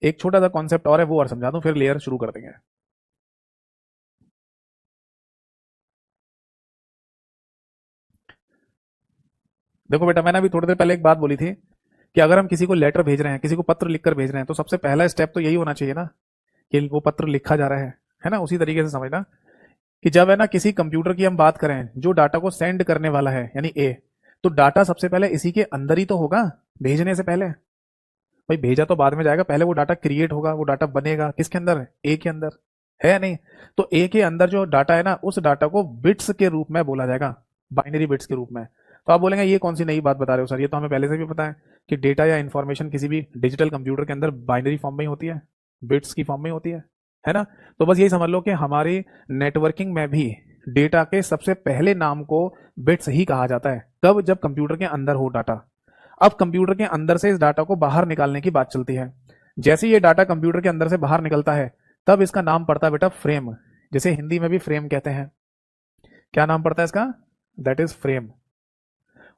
एक छोटा सा कॉन्सेप्ट और है वो और समझा दूं, फिर लेयर शुरू कर देंगे। देखो बेटा, मैंने अभी थोड़ी देर पहले एक बात बोली थी कि अगर हम किसी को लेटर भेज रहे हैं, किसी को पत्र लिखकर भेज रहे हैं, तो सबसे पहला स्टेप तो यही होना चाहिए ना कि वो पत्र लिखा जा रहा है ना। उसी तरीके से समझना कि जब है ना किसी कंप्यूटर की हम बात करें जो डाटा को सेंड करने वाला है यानी ए, तो डाटा सबसे पहले इसी के अंदर ही तो होगा भेजने से पहले। भाई भेजा तो बाद में जाएगा, पहले वो डाटा क्रिएट होगा, वो डाटा बनेगा किसके अंदर? ए के अंदर, है या नहीं? तो ए के अंदर जो डाटा है ना उस डाटा को बिट्स के रूप में बोला जाएगा, बाइनरी बिट्स के रूप में। तो आप बोलेंगे ये कौन सी नई बात बता रहे हो सर, ये तो हमें पहले से भी पता है कि डेटा या इंफॉर्मेशन किसी भी डिजिटल कंप्यूटर के अंदर बाइनरी फॉर्म में ही होती है, बिट्स की फॉर्म में होती है ना। तो बस यही समझ लो कि हमारी नेटवर्किंग में भी डेटा के सबसे पहले नाम को बिट्स ही कहा जाता है। कब? जब कंप्यूटर के अंदर हो डाटा। अब कंप्यूटर के अंदर से इस डाटा को बाहर निकालने की बात चलती है। जैसे ये डाटा कंप्यूटर के अंदर से बाहर निकलता है तब इसका नाम पड़ता है बेटा फ्रेम, जिसे हिंदी में भी फ्रेम कहते हैं। क्या नाम पड़ता है इसका? That is frame.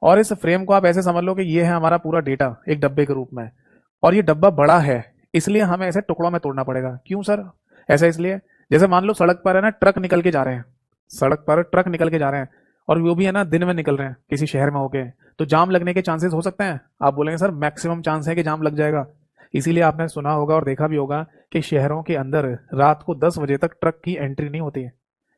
और इस फ्रेम को आप ऐसे समझ लो कि ये है हमारा पूरा डेटा एक डब्बे के रूप में, और ये डब्बा बड़ा है इसलिए हमें ऐसे टुकड़ों में तोड़ना पड़ेगा। क्यों सर? ऐसा इसलिए, जैसे मान लो सड़क पर है ना ट्रक निकल के जा रहे हैं, सड़क पर ट्रक निकल के जा रहे हैं और वो भी है ना दिन में निकल रहे हैं किसी शहर में होके, तो जाम लगने के चांसेस हो सकते हैं। आप बोलेंगे सर मैक्सिमम चांस है कि जाम लग जाएगा। इसीलिए आपने सुना होगा और देखा भी होगा कि शहरों के अंदर रात को 10 बजे तक ट्रक की एंट्री नहीं होती है।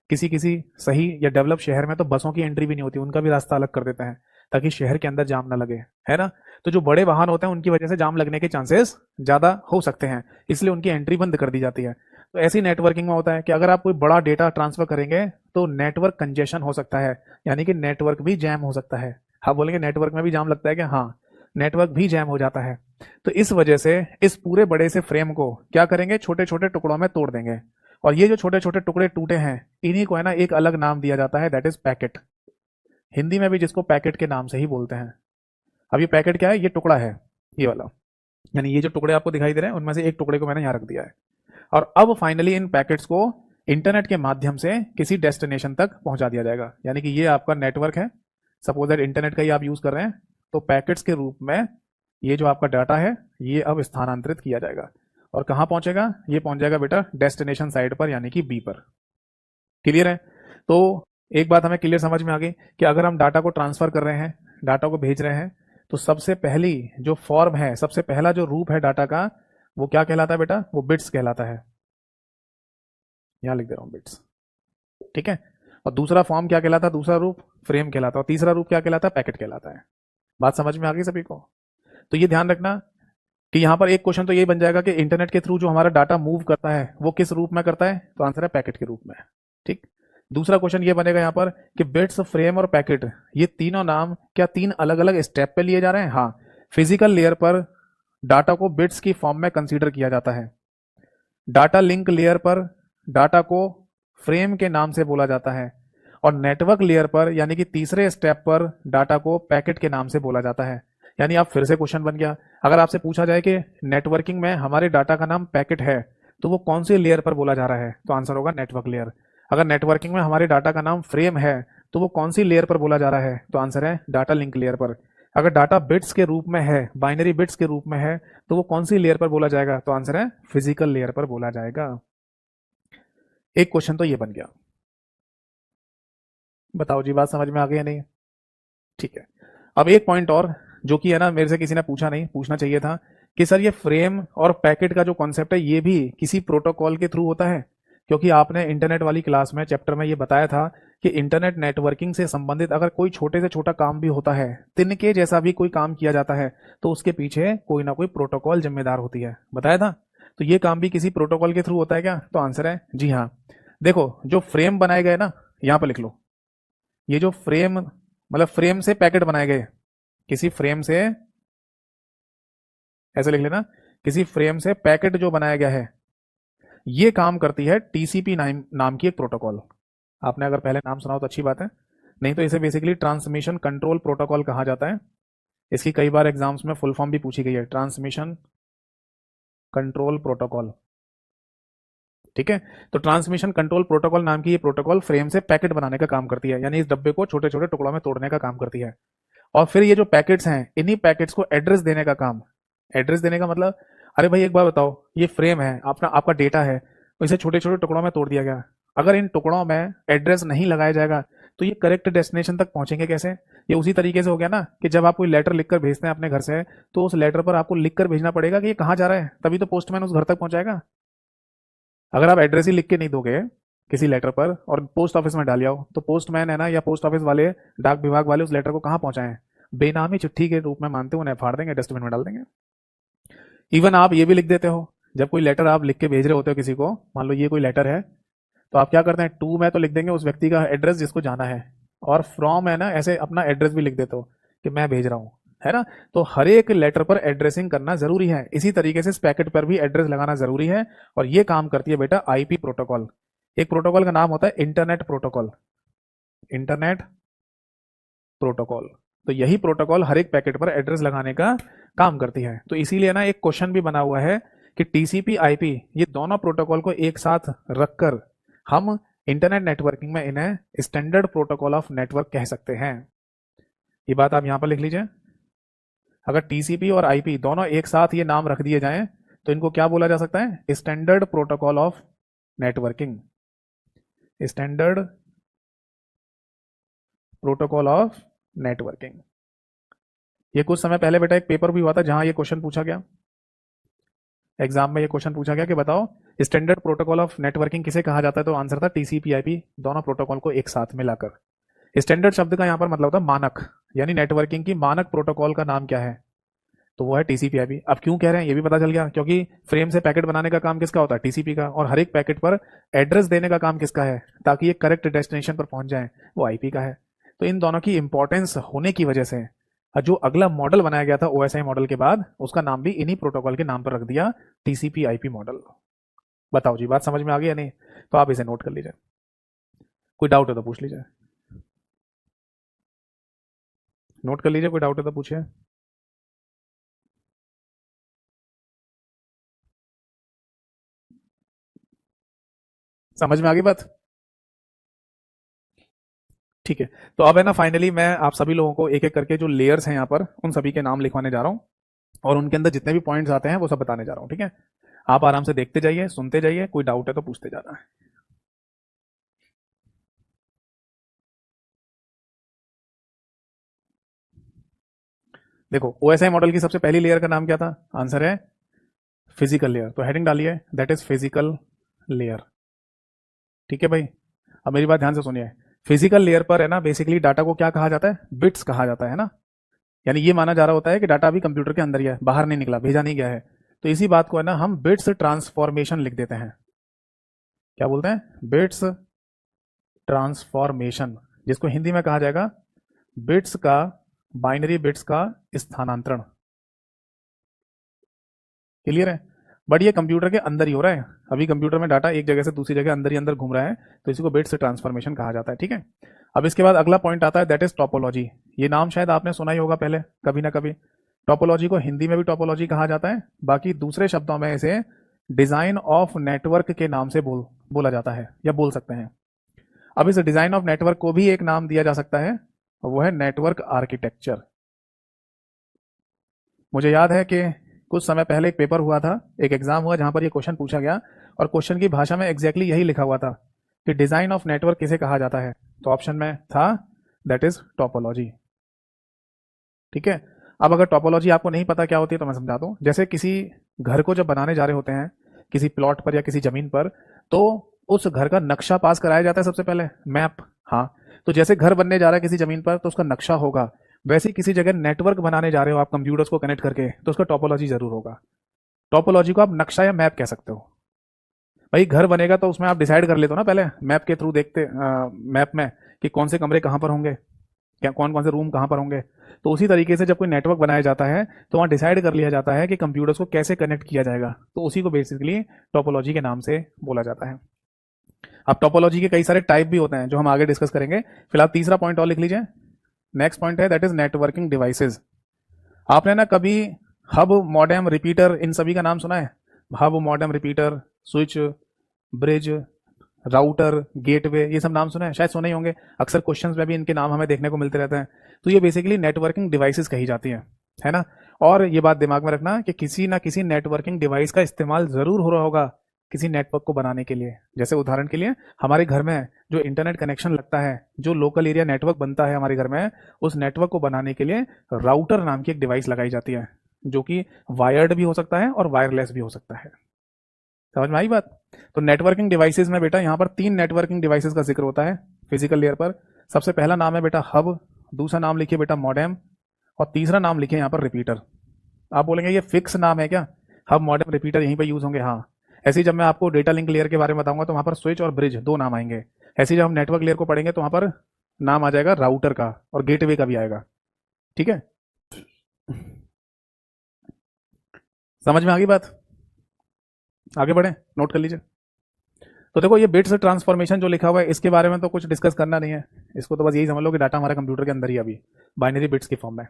किसी किसी सही या डेवलप शहर में तो बसों की एंट्री भी नहीं होती, उनका भी रास्ता अलग कर देते हैं ताकि शहर के अंदर जाम ना लगे, है ना। तो जो बड़े वाहन होते हैं उनकी वजह से जाम लगने के चांसेस ज़्यादा हो सकते हैं, इसलिए उनकी एंट्री बंद कर दी जाती है। तो ऐसी नेटवर्किंग में होता है कि अगर आप कोई बड़ा डेटा ट्रांसफर करेंगे तो नेटवर्क कंजेशन हो सकता है, यानी कि नेटवर्क भी जैम हो सकता है। आप बोलेंगे नेटवर्क में भी जाम लगता है क्या? हाँ, नेटवर्क भी जैम हो जाता है। तो इस वजह से इस पूरे बड़े से फ्रेम को क्या करेंगे, छोटे छोटे टुकड़ों में तोड़ देंगे। और ये जो छोटे छोटे टुकड़े टूटे हैं, इन्हीं को है ना एक अलग नाम दिया जाता है, दैट इज पैकेट। हिंदी में भी जिसको पैकेट के नाम से ही बोलते हैं। अब ये पैकेट क्या है? ये टुकड़ा है, ये वाला। यानी ये जो टुकड़े आपको दिखाई दे रहे हैं उनमें से एक टुकड़े को मैंने यहाँ रख दिया है। और अब फाइनली इन पैकेट्स को इंटरनेट के माध्यम से किसी डेस्टिनेशन तक पहुंचा दिया जाएगा। यानी कि ये आपका नेटवर्क है, सपोज दैट इंटरनेट का ही आप यूज कर रहे हैं, तो पैकेट्स के रूप में ये जो आपका डाटा है ये अब स्थानांतरित किया जाएगा। और कहाँ पहुंचेगा? ये पहुंच जाएगा बेटा डेस्टिनेशन साइट पर, यानी कि बी पर। क्लियर है? तो एक बात हमें क्लियर समझ में आ गई कि अगर हम डाटा को ट्रांसफर कर रहे हैं, डाटा को भेज रहे हैं, तो सबसे पहली जो फॉर्म है, सबसे पहला जो रूप है डाटा का, वो क्या कहलाता है बेटा? वो बिट्स कहलाता है। यहां लिख दे रहा हूं, बिट्स। ठीक है। और दूसरा फॉर्म क्या कहलाता है? दूसरा रूप फ्रेम कहलाता है। और तीसरा रूप क्या कहलाता है? पैकेट कहलाता है। बात समझ में आ गई सभी को? तो ये ध्यान रखना कि यहां पर एक क्वेश्चन तो ये बन जाएगा कि इंटरनेट के थ्रू जो हमारा डाटा मूव करता है वो किस रूप में करता है? तो आंसर है पैकेट के रूप में। ठीक। दूसरा क्वेश्चन ये बनेगा यहां पर कि बिट्स, फ्रेम और पैकेट, ये तीनों नाम क्या तीन अलग अलग स्टेप पे लिए जा रहे हैं? हाँ। फिजिकल लेयर पर डाटा को बिट्स की फॉर्म में कंसीडर किया जाता है। डाटा लिंक लेयर पर डाटा को फ्रेम के नाम से बोला जाता है। और नेटवर्क लेयर पर यानी कि तीसरे स्टेप पर डाटा को पैकेट के नाम से बोला जाता है। यानी आप फिर से क्वेश्चन बन गया, अगर आपसे पूछा जाए कि नेटवर्किंग में हमारे डाटा का नाम पैकेट है तो वो कौन सी लेयर पर बोला जा रहा है? तो आंसर होगा नेटवर्क लेयर। अगर नेटवर्किंग में हमारे डाटा का नाम फ्रेम है तो वो कौन सी लेयर पर बोला जा रहा है? तो आंसर है डाटा लिंक लेयर पर। अगर डाटा बिट्स के रूप में है, बाइनरी बिट्स के रूप में है, तो वो कौन सी लेयर पर बोला जाएगा? तो आंसर है फिजिकल लेयर पर बोला जाएगा। एक क्वेश्चन तो ये बन गया। बताओ जी, बात समझ में आ गई या नहीं? ठीक है। अब एक पॉइंट और जो कि है ना, मेरे से किसी ने पूछा नहीं, पूछना चाहिए था कि सर ये फ्रेम और पैकेट का जो कॉन्सेप्ट है ये भी किसी प्रोटोकॉल के थ्रू होता है? क्योंकि आपने इंटरनेट वाली क्लास में चैप्टर में ये बताया था कि इंटरनेट नेटवर्किंग से संबंधित अगर कोई छोटे से छोटा काम भी होता है, तिनके जैसा भी कोई काम किया जाता है, तो उसके पीछे कोई ना कोई प्रोटोकॉल जिम्मेदार होती है, बताया था। तो ये काम भी किसी प्रोटोकॉल के थ्रू होता है क्या? तो आंसर है जी हाँ। देखो जो फ्रेम बनाए गए ना, यहां पर लिख लो, ये जो फ्रेम मतलब फ्रेम से पैकेट बनाए गए, किसी फ्रेम से, ऐसे लिख लेना, किसी फ्रेम से पैकेट जो बनाया गया है, ये काम करती है टीसीपी नाम की एक प्रोटोकॉल। आपने अगर पहले नाम सुना हो तो अच्छी बात है, नहीं तो इसे बेसिकली ट्रांसमिशन कंट्रोल प्रोटोकॉल कहा जाता है। इसकी कई बार एग्जाम्स में फुल फॉर्म भी पूछी गई है, ट्रांसमिशन कंट्रोल प्रोटोकॉल। ठीक है। तो ट्रांसमिशन कंट्रोल प्रोटोकॉल नाम की ये प्रोटोकॉल फ्रेम से पैकेट बनाने का काम करती है, यानी इस डब्बे को छोटे छोटे टुकड़ों में तोड़ने का काम करती है। और फिर ये जो पैकेट्स हैं, इन्हीं पैकेट्स को एड्रेस देने का काम। एड्रेस देने का मतलब, अरे भाई एक बार बताओ, ये फ्रेम है, आपका आपका डेटा है, तो इसे छोटे छोटे टुकड़ों में तोड़ दिया गया। अगर इन टुकड़ों में एड्रेस नहीं लगाया जाएगा तो ये करेक्ट डेस्टिनेशन तक पहुंचेंगे कैसे? ये उसी तरीके से हो गया ना कि जब आप कोई लेटर लिखकर भेजते हैं अपने घर से, तो उस लेटर पर आपको लिखकर भेजना पड़ेगा कि ये कहाँ जा रहा है, तभी तो पोस्टमैन उस घर तक पहुंचाएगा। अगर आप एड्रेस ही लिख के नहीं दोगे किसी लेटर पर और पोस्ट ऑफिस में डाल आओ, तो पोस्टमैन है ना या पोस्ट ऑफिस वाले, डाक विभाग वाले उस लेटर को कहाँ पहुंचाएं? बेनामी चिट्ठी के रूप में मानते हो, उन्हें फाड़ देंगे, डस्टबिन में डाल देंगे। इवन आप ये भी लिख देते हो, जब कोई लेटर आप लिख के भेज रहे होते हो किसी को, मान लो ये कोई लेटर है, तो आप क्या करते हैं, टू में तो लिख देंगे उस व्यक्ति का एड्रेस जिसको जाना है, और फ्रॉम है ना ऐसे अपना एड्रेस भी लिख देते हो कि मैं भेज रहा हूं, है ना। तो हर एक लेटर पर एड्रेसिंग करना जरूरी है, इसी तरीके से इस पैकेट पर भी एड्रेस लगाना जरूरी है। और ये काम करती है बेटा आईपी प्रोटोकॉल। एक प्रोटोकॉल का नाम होता है इंटरनेट प्रोटोकॉल, इंटरनेट प्रोटोकॉल। तो यही प्रोटोकॉल हर एक पैकेट पर एड्रेस लगाने का काम करती है। तो इसीलिए ना एक क्वेश्चन भी बना हुआ है कि टीसीपी आईपी, ये दोनों प्रोटोकॉल को एक साथ रखकर हम इंटरनेट नेटवर्किंग में इन्हें स्टैंडर्ड प्रोटोकॉल ऑफ नेटवर्क कह सकते हैं। ये बात आप यहां पर लिख लीजिए। अगर टीसीपी और आईपी दोनों एक साथ ये नाम रख दिए जाएं तो इनको क्या बोला जा सकता है? Standard protocol of networking, standard protocol of networking. ये कुछ समय पहले बेटा एक पेपर भी हुआ था जहां ये क्वेश्चन पूछा गया। एग्जाम में ये क्वेश्चन पूछा गया कि बताओ स्टैंडर्ड प्रोटोकॉल ऑफ नेटवर्किंग किसे कहा जाता है, तो आंसर था टीसीपी आईपी, दोनों प्रोटोकॉल को एक साथ मिलाकर। स्टैंडर्ड शब्द का यहाँ पर मतलब होता है मानक, यानी नेटवर्किंग की मानक प्रोटोकॉल का नाम क्या है, तो वो है टीसीपी आईपी। अब क्यों कह रहे हैं ये भी पता चल गया, क्योंकि फ्रेम से पैकेट बनाने का काम किसका होता है, टीसीपी का, और हर एक पैकेट पर एड्रेस देने का काम किसका है, ताकि ये करेक्ट डेस्टिनेशन पर पहुंच जाए, वो आईपी का है। तो इन दोनों की इंपॉर्टेंस होने की वजह से जो अगला मॉडल बनाया गया था ओएसआई मॉडल के बाद, उसका नाम भी इन्हीं प्रोटोकॉल के नाम पर रख दिया, टीसीपी आईपी मॉडल। बताओ जी, बात समझ में आ गई या नहीं, तो आप इसे नोट कर लीजिए, कोई डाउट है तो पूछ लीजिए, नोट कर लीजिए, कोई डाउट है तो पूछिए। समझ में आ गई बात, ठीक है। तो अब है ना, फाइनली मैं आप सभी लोगों को एक एक करके जो लेयर्स हैं यहाँ पर, उन सभी के नाम लिखवाने जा रहा हूँ, और उनके अंदर जितने भी पॉइंट्स आते हैं वो सब बताने जा रहा हूँ, ठीक है। आप आराम से देखते जाइए, सुनते जाइए, कोई डाउट है तो पूछते जाना है। देखो, ओएसआई मॉडल की सबसे पहली लेयर का नाम क्या था, आंसर है फिजिकल लेयर, तो हेडिंग डालिए दैट इज फिजिकल लेयर, ठीक है भाई। अब मेरी बात ध्यान से सुनिए, फिजिकल लेयर पर है ना, बेसिकली डाटा को क्या कहा जाता है, बिट्स कहा जाता है ना, यानी ये माना जा रहा होता है कि डाटा अभी कंप्यूटर के अंदर ही है, बाहर नहीं निकला, भेजा नहीं गया है। तो इसी बात को है ना हम बिट्स ट्रांसफॉर्मेशन लिख देते हैं, क्या बोलते हैं, बिट्स ट्रांसफॉर्मेशन, जिसको हिंदी में कहा जाएगा बिट्स का, बाइनरी बिट्स का स्थानांतरण। क्लियर है, बट ये कंप्यूटर के अंदर ही हो रहा है, अभी कंप्यूटर में डाटा एक जगह से दूसरी जगह अंदर ही अंदर घूम रहा है, तो इसी को बिट्स ट्रांसफॉर्मेशन कहा जाता है, ठीक है। अब इसके बाद अगला पॉइंट आता है दैट इज टोपोलॉजी। ये नाम शायद आपने सुना ही होगा पहले कभी ना कभी। टोपोलॉजी को हिंदी में भी टोपोलॉजी कहा जाता है, बाकी दूसरे शब्दों में इसे डिजाइन ऑफ नेटवर्क के नाम से बोला जाता है या बोल सकते हैं। अब इस डिजाइन ऑफ नेटवर्क को भी एक नाम दिया जा सकता है, वो है नेटवर्क आर्किटेक्चर। मुझे याद है कि कुछ समय पहले एक पेपर हुआ था, एक एग्जाम हुआ जहां पर ये क्वेश्चन पूछा गया, और क्वेश्चन की भाषा में एग्जैक्टली यही लिखा हुआ था कि डिजाइन ऑफ नेटवर्क किसे कहा जाता है, तो ऑप्शन में था दैट इज टोपोलॉजी, ठीक है। अब अगर टोपोलॉजी आपको नहीं पता क्या होती है तो मैं समझा दूं, जैसे किसी घर को जब बनाने जा रहे होते हैं किसी प्लॉट पर या किसी जमीन पर, तो उस घर का नक्शा पास कराया जाता है सबसे पहले, मैप, हाँ। तो जैसे घर बनने जा रहा है किसी जमीन पर तो उसका नक्शा होगा, वैसे ही किसी जगह नेटवर्क बनाने जा रहे हो आप कंप्यूटर्स को कनेक्ट करके, तो उसका टोपोलॉजी जरूर होगा। टोपोलॉजी को आप नक्शा या मैप कह सकते हो। भाई घर बनेगा तो उसमें आप डिसाइड कर लेते हो ना पहले, मैप के थ्रू देखते, मैप में कि कौन से कमरे कहाँ पर होंगे, क्या कौन कौन से रूम कहाँ पर होंगे। तो उसी तरीके से जब कोई नेटवर्क बनाया जाता है तो वहाँ डिसाइड कर लिया जाता है कि कंप्यूटर्स को कैसे कनेक्ट किया जाएगा, तो उसी को बेसिकली टोपोलॉजी के नाम से बोला जाता है। अब टोपोलॉजी के कई सारे टाइप भी होते हैं जो हम आगे डिस्कस करेंगे, फिलहाल तीसरा पॉइंट और लिख लीजिए। नेक्स्ट पॉइंट है दैट इज नेटवर्किंग डिवाइसेज। आपने ना कभी हब, मॉडेम, रिपीटर, इन सभी का नाम सुना है, hub, modem, repeater, switch, bridge, router, gateway, ये सब नाम सुना है, शायद सुने ही होंगे, अक्सर क्वेश्चंस में भी इनके नाम हमें देखने को मिलते रहते हैं। तो ये बेसिकली नेटवर्किंग डिवाइसेस कही जाती है ना। और ये बात दिमाग में रखना कि किसी ना किसी नेटवर्किंग डिवाइस का इस्तेमाल जरूर हो रहा होगा किसी नेटवर्क को बनाने के लिए। जैसे उदाहरण के लिए हमारे घर में जो इंटरनेट कनेक्शन लगता है, जो लोकल एरिया नेटवर्क बनता है हमारे घर में, उस नेटवर्क को बनाने के लिए राउटर नाम की एक डिवाइस लगाई जाती है, जो कि वायर्ड भी हो सकता है और वायरलेस भी हो सकता है। समझ में आई बात। तो नेटवर्किंग डिवाइसेस में बेटा यहाँ पर 3 नेटवर्किंग डिवाइसेस का जिक्र होता है फिजिकल लेयर पर। सबसे पहला नाम है बेटा हब, दूसरा नाम लिखिए बेटा मॉडेम, और तीसरा नाम लिखिए यहाँ पर रिपीटर। आप बोलेंगे ये फिक्स नाम है क्या, हब, मॉडेम, रिपीटर यहीं पर यूज होंगे, हाँ। ऐसे ही जब मैं आपको डेटा लिंक लेयर के बारे में बताऊंगा तो वहां पर स्विच और ब्रिज 2 नाम आएंगे। ऐसे ही जब हम नेटवर्क लेयर को पढ़ेंगे तो वहां पर नाम आ जाएगा राउटर का, और गेटवे का भी आएगा, ठीक है। समझ में आ गई बात, आगे बढ़े, नोट कर लीजिए। तो देखो ये बिट्स ट्रांसफॉर्मेशन जो लिखा हुआ है इसके बारे में तो कुछ डिस्कस करना नहीं है, इसको तो बस यही समझ लो कि डाटा हमारे कंप्यूटर के अंदर ही अभी बाइनरी बिट्स की फॉर्म में।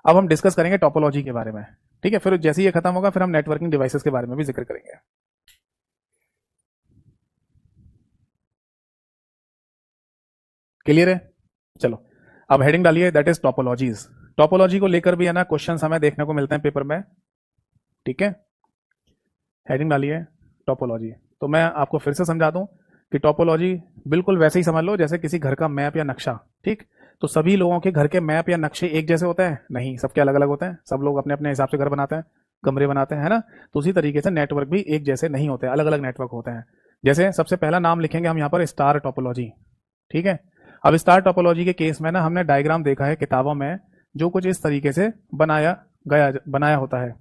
अब हम डिस्कस करेंगे टोपोलॉजी के बारे में, ठीक है। फिर जैसे ही ये खत्म होगा फिर हम नेटवर्किंग डिवाइसेस के बारे में भी जिक्र करेंगे। क्लियर है, चलो अब हेडिंग डालिए दैट इज टोपोलॉजीज। टोपोलॉजी को लेकर भी है ना क्वेश्चंस हमें देखने को मिलते हैं पेपर में, ठीक है। हेडिंग डालिए टोपोलॉजी। तो मैं आपको फिर से समझा दूं कि टोपोलॉजी बिल्कुल वैसे ही समझ लो जैसे किसी घर का मैप या नक्शा, ठीक। तो सभी लोगों के घर के मैप या नक्शे एक जैसे होते हैं नहीं, सबके अलग अलग होते हैं, सब लोग अपने अपने हिसाब से घर बनाते हैं, कमरे बनाते हैं, है ना। तो उसी तरीके से नेटवर्क भी एक जैसे नहीं होते, अलग अलग नेटवर्क होते हैं। जैसे सबसे पहला नाम लिखेंगे हम यहाँ पर स्टार टोपोलॉजी, ठीक है। अब स्टार टोपोलॉजी के केस में ना हमने डायग्राम देखा है किताबों में, जो कुछ इस तरीके से बनाया होता है।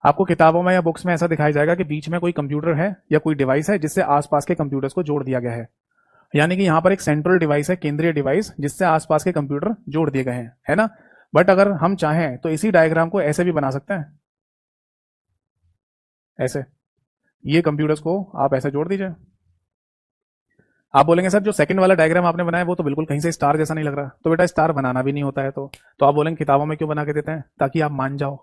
आपको किताबों में या बुक्स में ऐसा दिखाया जाएगा कि बीच में कोई कंप्यूटर है या कोई डिवाइस है जिससे आसपास के कंप्यूटर्स को जोड़ दिया गया है। यानी कि यहाँ पर एक सेंट्रल डिवाइस है, केंद्रीय डिवाइस, जिससे आसपास के कंप्यूटर जोड़ दिए गए हैं, है ना। बट अगर हम चाहें तो इसी डायग्राम को ऐसे भी बना सकते हैं, ऐसे, ये कंप्यूटर्स को आप ऐसे जोड़ दीजिए। आप बोलेंगे सर जो सेकंड वाला डायग्राम आपने बनाया वो तो बिल्कुल कहीं से स्टार जैसा नहीं लग रहा। तो बेटा स्टार बनाना भी नहीं होता है, तो आप बोलेंगे किताबों में क्यों बना के देते हैं, ताकि आप मान जाओ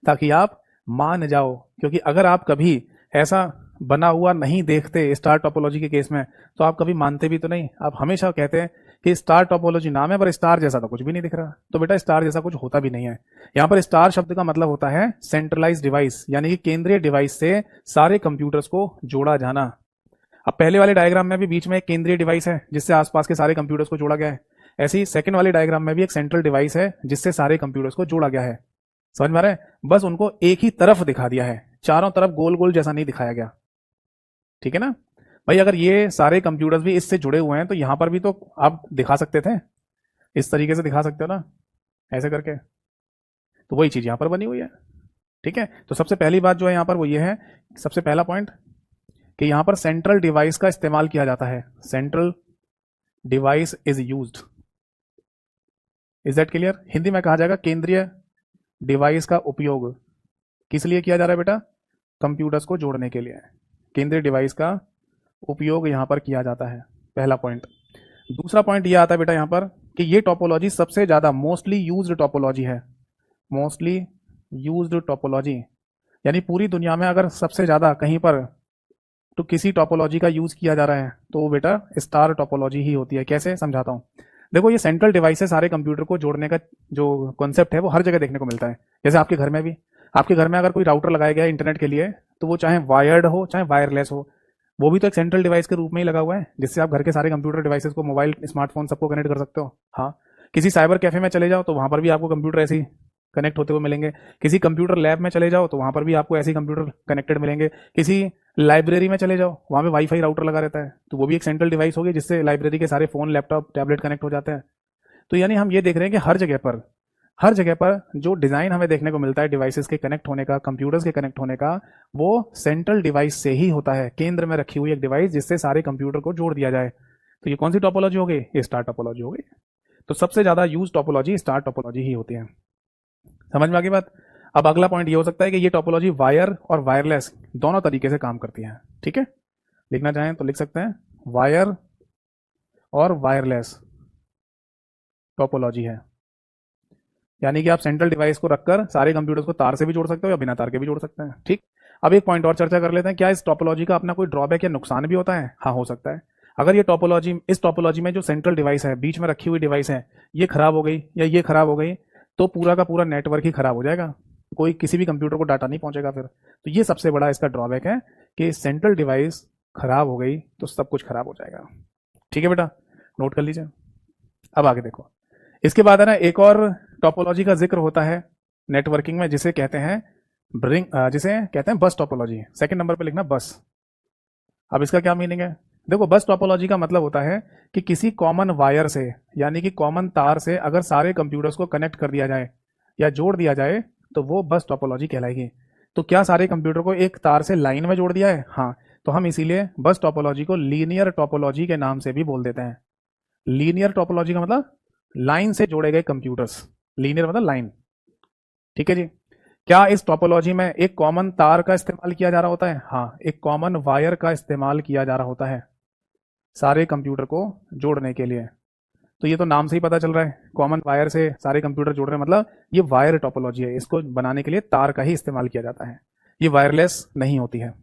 ताकि आप मान जाओ। क्योंकि अगर आप कभी ऐसा बना हुआ नहीं देखते स्टार टोपोलॉजी के केस में, तो आप कभी मानते भी तो नहीं। आप हमेशा कहते हैं कि स्टार टोपोलॉजी नाम है पर स्टार जैसा तो कुछ भी नहीं दिख रहा। तो बेटा स्टार जैसा कुछ होता भी नहीं है। यहाँ पर स्टार शब्द का मतलब होता है सेंट्रलाइज डिवाइस, यानी कि केंद्रीय डिवाइस से सारे कंप्यूटर्स को जोड़ा जाना। अब पहले वाले डायग्राम में भी बीच में एक केंद्रीय डिवाइस है जिससे आसपास के सारे कंप्यूटर्स को जोड़ा गया है। ऐसे ही सेकंड वाले डायग्राम में भी एक सेंट्रल डिवाइस है जिससे सारे कंप्यूटर्स को जोड़ा गया है। समझ में आ रहा है? बस उनको एक ही तरफ दिखा दिया है, चारों तरफ गोल गोल जैसा नहीं दिखाया गया, ठीक है ना भाई। अगर ये सारे कंप्यूटर्स भी इससे जुड़े हुए हैं तो यहां पर भी तो आप दिखा सकते थे, इस तरीके से दिखा सकते हो ना, ऐसे करके। तो वही चीज यहां पर बनी हुई है, ठीक है। तो सबसे पहली बात जो है यहां पर वो ये है, सबसे पहला पॉइंट, कि यहां पर सेंट्रल डिवाइस का इस्तेमाल किया जाता है। Central device is used, is that clear? Hindi में कहा जाएगा केंद्रीय डिवाइस का उपयोग किस लिए किया जा रहा है बेटा? कंप्यूटर्स को जोड़ने के लिए केंद्रीय डिवाइस का उपयोग यहां पर किया जाता है, पहला पॉइंट। दूसरा पॉइंट यह आता है बेटा यहां पर कि ये टोपोलॉजी सबसे ज्यादा मोस्टली यूज्ड टोपोलॉजी है। मोस्टली यूज्ड टोपोलॉजी यानी पूरी दुनिया में अगर सबसे ज्यादा कहीं पर तो किसी टोपोलॉजी का यूज किया जा रहा है तो वो बेटा स्टार टोपोलॉजी ही होती है। कैसे, समझाता हूं। देखो ये सेंट्रल डिवाइस से सारे कंप्यूटर को जोड़ने का जो कॉन्सेप्ट है वो हर जगह देखने को मिलता है। जैसे आपके घर में भी, आपके घर में अगर कोई राउटर लगाया गया है इंटरनेट के लिए, तो वो चाहे वायर्ड हो चाहे वायरलेस हो, वो भी तो एक सेंट्रल डिवाइस के रूप में ही लगा हुआ है, जिससे आप घर के सारे कंप्यूटर डिवाइसेस को, मोबाइल, स्मार्टफोन, सबको कनेक्ट कर सकते हो। हाँ, किसी साइबर कैफे में चले जाओ तो वहां पर भी आपको कंप्यूटर ऐसे ही कनेक्ट होते हुए मिलेंगे। किसी कंप्यूटर लैब में चले जाओ तो वहां पर भी आपको ऐसे ही कंप्यूटर कनेक्टेड मिलेंगे। किसी लाइब्रेरी में चले जाओ, वहां पे वाईफाई राउटर लगा रहता है, तो वो भी एक सेंट्रल डिवाइस होगी जिससे लाइब्रेरी के सारे फोन, लैपटॉप, टैबलेट कनेक्ट हो जाते हैं। तो यानी हम ये देख रहे हैं कि हर जगह पर जो डिजाइन हमें देखने को मिलता है डिवाइसेस के कनेक्ट होने का, कंप्यूटर्स के कनेक्ट होने का, वो सेंट्रल डिवाइस से ही होता है। केंद्र में रखी हुई एक डिवाइस जिससे सारे कंप्यूटर को जोड़ दिया जाए। तो ये कौन सी टोपोलॉजी हो गई? ये स्टार टोपोलॉजी हो गई। तो सबसे ज्यादा यूज टोपोलॉजी स्टार टोपोलॉजी ही होती है। समझ में आ गई बात? अब अगला पॉइंट ये हो सकता है कि ये टोपोलॉजी वायर और वायरलेस दोनों तरीके से काम करती है, ठीक है। लिखना चाहें तो लिख सकते हैं, वायर और वायरलेस टोपोलॉजी है। यानी कि आप सेंट्रल डिवाइस को रखकर सारे कंप्यूटर्स को तार से भी जोड़ सकते हो या बिना तार के भी जोड़ सकते हैं, ठीक। अब एक पॉइंट और चर्चा कर लेते हैं, क्या इस टोपोलॉजी का अपना कोई ड्रॉबैक या नुकसान भी होता है? हाँ, हो सकता है। अगर ये टोपोलॉजी, इस टोपोलॉजी में जो सेंट्रल डिवाइस है, बीच में रखी हुई डिवाइस है, ये खराब हो गई या ये खराब हो गई तो पूरा का पूरा नेटवर्क ही खराब हो जाएगा, कोई किसी भी कंप्यूटर को डाटा नहीं पहुंचेगा फिर। तो ये सबसे बड़ा इसका ड्रॉबैक है कि सेंट्रल डिवाइस खराब हो गई तो सब कुछ खराब हो जाएगा, ठीक है बेटा, नोट कर लीजिए। अब आगे देखो, इसके बाद है ना एक और टोपोलॉजी का जिक्र होता है नेटवर्किंग में, जिसे कहते हैं बस टोपोलॉजी। सेकंड नंबर पे लिखना बस। अब इसका क्या मीनिंग है? देखो, बस टोपोलॉजी का मतलब होता है कि किसी कॉमन वायर से, यानी कि कॉमन तार से अगर सारे कंप्यूटर्स को कनेक्ट कर दिया जाए या जोड़ दिया जाए तो वो बस टोपोलॉजी कहलाएगी। तो क्या सारे कंप्यूटर को एक तार से लाइन में जोड़ दिया है? हाँ। तो हम इसीलिए बस टोपोलॉजी को लीनियर टोपोलॉजी के नाम से भी बोल देते हैं। लीनियर टोपोलॉजी का मतलब लाइन से जोड़े गए कंप्यूटर्स, लीनियर मतलब लाइन, ठीक है जी। क्या इस टोपोलॉजी में एक कॉमन तार का इस्तेमाल किया जा रहा होता है? हाँ, एक कॉमन वायर का इस्तेमाल किया जा रहा होता है सारे कंप्यूटर को जोड़ने के लिए। तो ये तो नाम से ही पता चल रहा है, कॉमन वायर से सारे कंप्यूटर जोड़ रहे हैं, मतलब ये वायर टोपोलॉजी है। इसको बनाने के लिए तार का ही इस्तेमाल किया जाता है, ये वायरलेस नहीं होती है।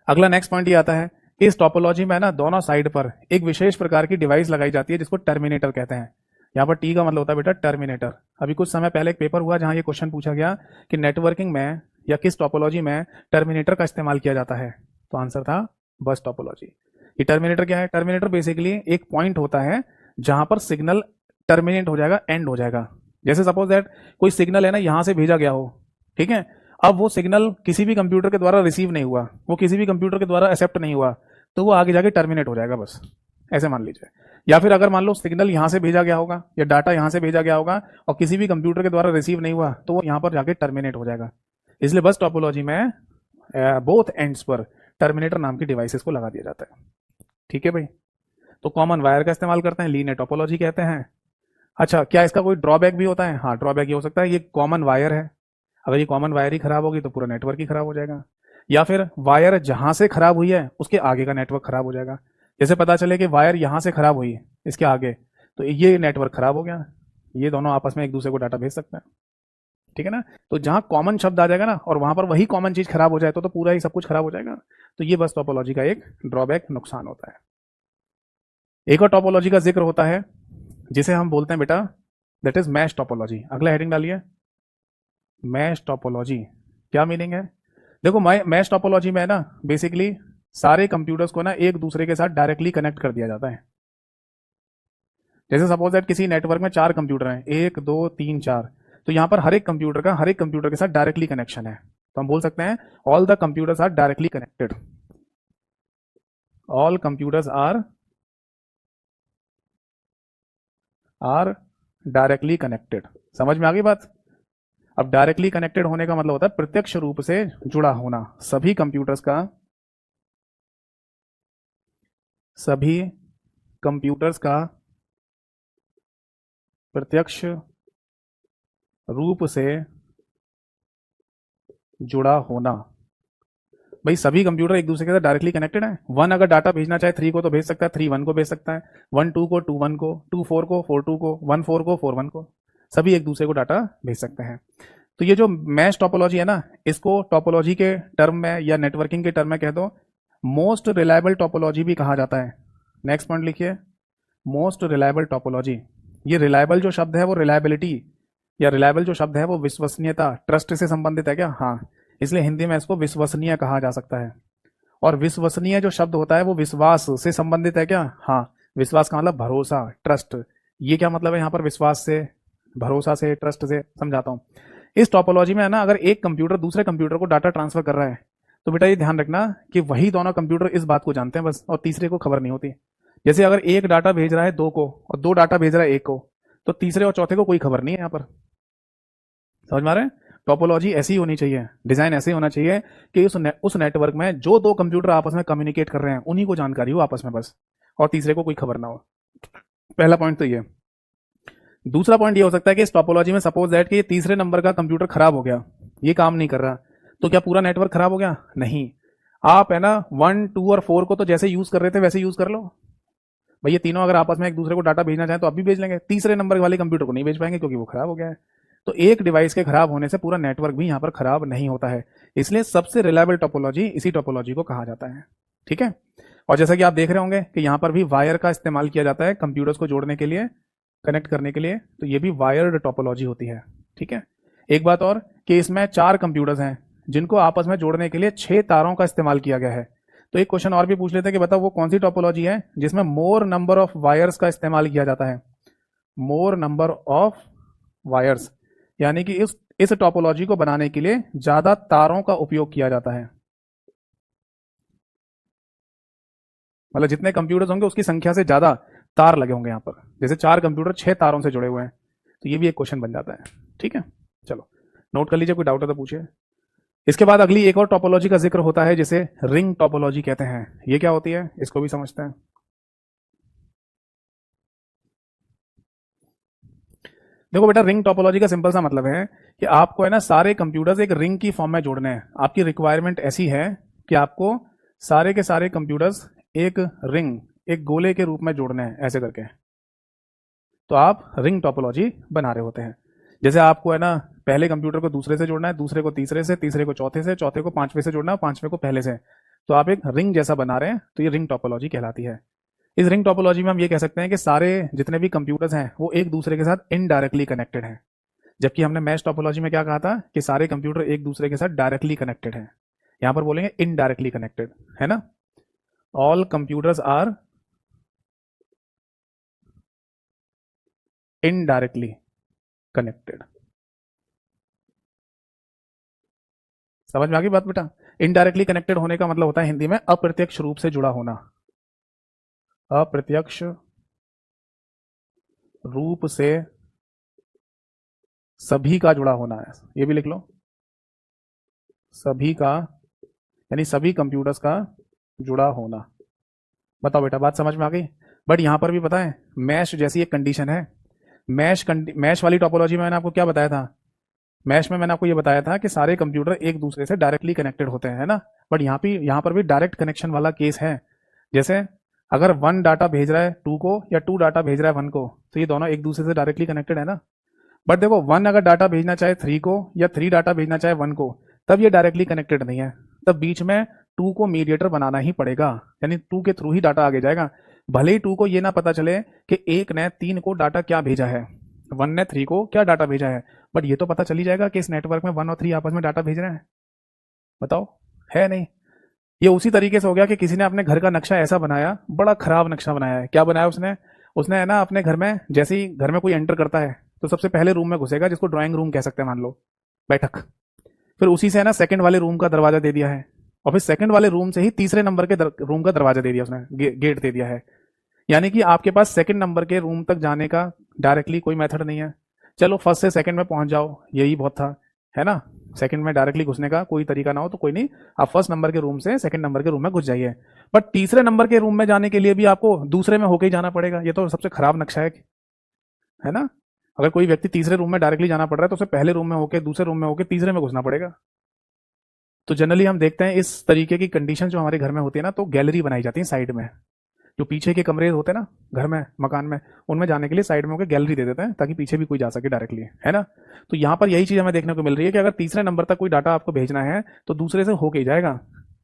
अगला नेक्स्ट पॉइंट ये आता है, इस टोपोलॉजी में ना दोनों साइड पर एक विशेष प्रकार की डिवाइस लगाई जाती है जिसको टर्मिनेटर कहते हैं। यहाँ पर टी का मतलब होता है बेटा टर्मिनेटर। अभी कुछ समय पहले एक पेपर हुआ जहां ये क्वेश्चन पूछा गया कि नेटवर्किंग में या किस टोपोलॉजी में टर्मिनेटर का इस्तेमाल किया जाता है, तो आंसर था बस टोपोलॉजी। ये टर्मिनेटर क्या है? टर्मिनेटर बेसिकली एक पॉइंट होता है जहां पर सिग्नल टर्मिनेट हो जाएगा, एंड हो जाएगा। जैसे सपोज दैट कोई सिग्नल है ना, यहां से भेजा गया हो, ठीक है। अब वो सिग्नल किसी भी कंप्यूटर के द्वारा रिसीव नहीं हुआ, वो किसी भी कंप्यूटर के द्वारा एक्सेप्ट नहीं हुआ, तो वो आगे जाके टर्मिनेट हो जाएगा बस, ऐसे मान लीजिए। या फिर अगर मान लो सिग्नल यहां से भेजा गया होगा या डाटा यहां से भेजा गया होगा और किसी भी कंप्यूटर के द्वारा रिसीव नहीं हुआ, तो वो यहां पर जाके टर्मिनेट हो जाएगा। इसलिए बस टोपोलॉजी में बोथ एंड्स पर टर्मिनेटर नाम की डिवाइसेस को लगा दिया जाता है। ठीक है भाई। तो कॉमन वायर का इस्तेमाल करते हैं, लीनियर टोपोलॉजी कहते हैं। अच्छा, क्या इसका कोई ड्रॉबैक भी होता है? हाँ, ड्रॉबैक ये हो सकता है, ये कॉमन वायर है, अगर ये कॉमन वायर ही खराब होगी तो पूरा नेटवर्क ही खराब हो जाएगा। या फिर वायर जहां से खराब हुई है उसके आगे का नेटवर्क खराब हो जाएगा। जैसे पता चले कि वायर यहां से खराब हुई इसके आगे, तो ये नेटवर्क खराब हो गया, ये दोनों आपस में एक दूसरे को डाटा भेज सकते हैं। ठीक है ना। तो जहां कॉमन शब्द आ जाएगा ना और वहां पर वही कॉमन चीज खराब हो जाए तो पूरा ही सब कुछ खराब हो जाएगा। तो ये बस टोपोलॉजी का एक ड्रॉबैक, नुकसान होता है। एक और टोपोलॉजी का जिक्र होता है जिसे हम बोलते हैं बेटा, दैट इज मैश टोपोलॉजी। अगला हेडिंग डालिए, मैश टोपोलॉजी। क्या मीनिंग है? देखो, मैश टोपोलॉजी में ना बेसिकली सारे कंप्यूटर्स को ना एक दूसरे के साथ डायरेक्टली कनेक्ट कर दिया जाता है। जैसे सपोज दैट किसी नेटवर्क में 4 कंप्यूटर हैं, 1 2 3 4, तो यहां पर हर एक कंप्यूटर का हर एक कंप्यूटर के साथ डायरेक्टली कनेक्शन है। तो हम बोल सकते हैं all the computers are directly connected, all computers are directly connected. समझ में आ गई बात? अब डायरेक्टली कनेक्टेड होने का मतलब होता है प्रत्यक्ष रूप से जुड़ा होना। सभी कंप्यूटर्स का प्रत्यक्ष रूप से जुड़ा होना। भाई सभी कंप्यूटर एक दूसरे के साथ डायरेक्टली कनेक्टेड है। 1 अगर डाटा भेजना चाहे 3 को तो भेज सकता है, 3 1 को भेज सकता है, 1 2 को 2 1 को, 2 4 को 4 2 को, 1 4 को 4 1 को, सभी एक दूसरे को डाटा भेज सकते हैं। तो ये जो मैश टोपोलॉजी है ना, इसको टोपोलॉजी के टर्म में या नेटवर्किंग के टर्म में कह दो मोस्ट रिलायबल टोपोलॉजी भी कहा जाता है। नेक्स्ट पॉइंट लिखिए, मोस्ट रिलायबल टोपोलॉजी। ये रिलायबल जो शब्द है वो रिलायबिलिटी, या रिलायबल जो शब्द है वो विश्वसनीयता, ट्रस्ट से संबंधित है क्या? हाँ, इसलिए हिंदी में इसको विश्वसनीय कहा जा सकता है। और विश्वसनीय जो शब्द होता है वो विश्वास से संबंधित है क्या? हाँ, विश्वास का मतलब भरोसा, ट्रस्ट। ये क्या मतलब है यहाँ पर विश्वास से, भरोसा से, ट्रस्ट से? समझाता हूँ। इस टोपोलॉजी में है ना, अगर एक कंप्यूटर दूसरे कंप्यूटर को डाटा ट्रांसफर कर रहा है तो बेटा ये ध्यान रखना कि वही दोनों कंप्यूटर इस बात को जानते हैं बस, और तीसरे को खबर नहीं होती। जैसे अगर एक डाटा भेज रहा है 2 को और 2 डाटा भेज रहा है 1 को, तो तीसरे और चौथे को कोई खबर नहीं है यहाँ पर। समझ में आ रहा है? टोपोलॉजी ऐसी होनी चाहिए, डिजाइन ऐसे होना चाहिए कि उस नेटवर्क में जो 2 कंप्यूटर आपस में कम्युनिकेट कर रहे हैं उन्हीं को जानकारी हो आपस में बस, और तीसरे को कोई खबर ना हो। पहला पॉइंट तो ये। दूसरा पॉइंट ये हो सकता है कि इस टोपोलॉजी में सपोज दैट कि तीसरे नंबर का कंप्यूटर खराब हो गया, ये काम नहीं कर रहा, तो क्या पूरा नेटवर्क खराब हो गया? नहीं। आप है ना 1 2 और 4 को तो जैसे यूज कर रहे थे वैसे यूज कर लो भाई। ये तीनों अगर आपस में एक दूसरे को डाटा भेजना चाहे तो आप भी भेज लेंगे, तीसरे नंबर वाले कंप्यूटर को नहीं भेज पाएंगे क्योंकि वो खराब हो गया है। तो एक डिवाइस के खराब होने से पूरा नेटवर्क भी यहाँ पर खराब नहीं होता है। इसलिए सबसे रिलायबल टोपोलॉजी इसी टोपोलॉजी को कहा जाता है। ठीक है। और जैसा कि आप देख रहे होंगे कि यहाँ पर भी वायर का इस्तेमाल किया जाता है कंप्यूटर्स को जोड़ने के लिए, कनेक्ट करने के लिए, तो ये भी वायर्ड टोपोलॉजी होती है। ठीक है। एक बात और कि इसमें 4 कंप्यूटर्स हैं जिनको आपस में जोड़ने के लिए 6 तारों का इस्तेमाल किया गया है। तो एक क्वेश्चन और भी पूछ लेते हैं कि बताओ वो कौन सी टोपोलॉजी है जिसमें मोर नंबर ऑफ वायर्स का इस्तेमाल किया जाता है? मोर नंबर ऑफ वायर्स, यानी कि इस टोपोलॉजी को बनाने के लिए ज्यादा तारों का उपयोग किया जाता है। मतलब जितने कंप्यूटर्स होंगे उसकी संख्या से ज्यादा तार लगे होंगे यहाँ पर। जैसे 4 कंप्यूटर 6 तारों से जुड़े हुए हैं, तो ये भी एक क्वेश्चन बन जाता है। ठीक है, चलो नोट कर लीजिए, कोई डाउट है तो पूछिए। इसके बाद अगली एक और टोपोलॉजी का जिक्र होता है जिसे रिंग टोपोलॉजी कहते हैं। ये क्या होती है इसको भी समझते हैं। देखो बेटा, रिंग टोपोलॉजी का सिंपल सा मतलब है कि आपको है ना सारे कंप्यूटर्स एक रिंग की फॉर्म में जोड़ने हैं। आपकी रिक्वायरमेंट ऐसी है कि आपको सारे के सारे कंप्यूटर्स एक रिंग, एक गोले के रूप में जोड़ने हैं ऐसे करके, तो आप रिंग टोपोलॉजी बना रहे होते हैं। जैसे आपको है ना पहले कंप्यूटर को दूसरे से जोड़ना है, दूसरे को तीसरे से, तीसरे को चौथे से, चौथे को पांचवे से जोड़ना है, पांचवे को पहले से, तो आप एक रिंग जैसा बना रहे हैं, तो ये रिंग टोपोलॉजी कहलाती है। इस रिंग टोपोलॉजी में हम ये कह सकते हैं कि सारे जितने भी कंप्यूटर्स हैं वो एक दूसरे के साथ इनडायरेक्टली कनेक्टेड हैं, जबकि हमने मैश टोपोलॉजी में क्या कहा था कि सारे कंप्यूटर एक दूसरे के साथ डायरेक्टली कनेक्टेड हैं। यहां पर बोलेंगे इनडायरेक्टली कनेक्टेड, है ना। All computers are indirectly connected. समझ में आ गई बात बेटा? इनडायरेक्टली कनेक्टेड होने का मतलब होता है हिंदी में अप्रत्यक्ष रूप से जुड़ा होना, अप्रत्यक्ष रूप से सभी का जुड़ा होना है, ये भी लिख लो, सभी का, यानी सभी कंप्यूटर्स का जुड़ा होना। बताओ बेटा, बात समझ में आ गई? बट यहां पर भी पता है मैश जैसी एक कंडीशन है। मैश वाली टोपोलॉजी में मैंने आपको क्या बताया था? मैश में मैंने आपको ये बताया था कि सारे कंप्यूटर एक दूसरे से डायरेक्टली कनेक्टेड होते हैं, है ना? बट यहाँ पर भी डायरेक्ट कनेक्शन वाला केस है। जैसे अगर वन डाटा भेज रहा है टू को या टू डाटा भेज रहा है वन को, तो ये दोनों एक दूसरे से डायरेक्टली कनेक्टेड है ना। बट देखो, वन अगर डाटा भेजना चाहे थ्री को या थ्री डाटा भेजना चाहे वन को, तब ये डायरेक्टली कनेक्टेड नहीं है। तब बीच में टू को मीडिएटर बनाना ही पड़ेगा, यानी टू के थ्रू ही डाटा आगे जाएगा। भले ही टू को ये ना पता चले कि एक ने तीन को डाटा क्या भेजा है, वन ने थ्री को क्या डाटा भेजा है, बट ये तो पता चली जाएगा कि इस नेटवर्क में वन और थ्री आपस में डाटा भेज रहे हैं। बताओ, है नहीं? ये उसी तरीके से हो गया कि किसी ने अपने घर का नक्शा ऐसा बनाया, बड़ा खराब नक्शा बनाया है। क्या बनाया उसने? उसने है ना अपने घर में, जैसे ही घर में कोई एंटर करता है तो सबसे पहले रूम में घुसेगा, जिसको ड्राइंग रूम कह सकते हैं, मान लो बैठक। फिर उसी से है ना सेकंड वाले रूम का दरवाजा दे दिया है, और फिर सेकंड वाले रूम से ही तीसरे नंबर के रूम का दरवाजा दे दिया उसने, गेट दे दिया है। यानी कि आपके पास सेकंड नंबर के रूम तक जाने का डायरेक्टली कोई मेथड नहीं है। चलो फर्स्ट से सेकंड में पहुंच जाओ, यही बहुत था, है ना? सेकंड में डायरेक्टली घुसने का कोई तरीका ना हो तो कोई नहीं, आप फर्स्ट नंबर के रूम से सेकंड नंबर के रूम में घुस जाइए। बट तीसरे नंबर के रूम में जाने के लिए भी आपको दूसरे में होके ही जाना पड़ेगा। ये तो सबसे खराब नक्शा है ना? अगर कोई व्यक्ति तीसरे रूम में डायरेक्टली जाना पड़ रहा है तो उसे पहले रूम में होके, दूसरे रूम में होके, तीसरे में घुसना पड़ेगा। तो जनरली हम देखते हैं इस तरीके की कंडीशन जो हमारे घर में होती है ना, तो गैलरी बनाई जाती है साइड में। जो पीछे के कमरे होते हैं ना घर में, मकान में, उनमें जाने के लिए साइड में होकर गैलरी दे देते हैं ताकि पीछे भी कोई जा सके डायरेक्टली, है ना? तो यहाँ पर यही चीज हमें देखने को मिल रही है कि अगर तीसरे नंबर तक कोई डाटा आपको भेजना है तो दूसरे से होके ही जाएगा,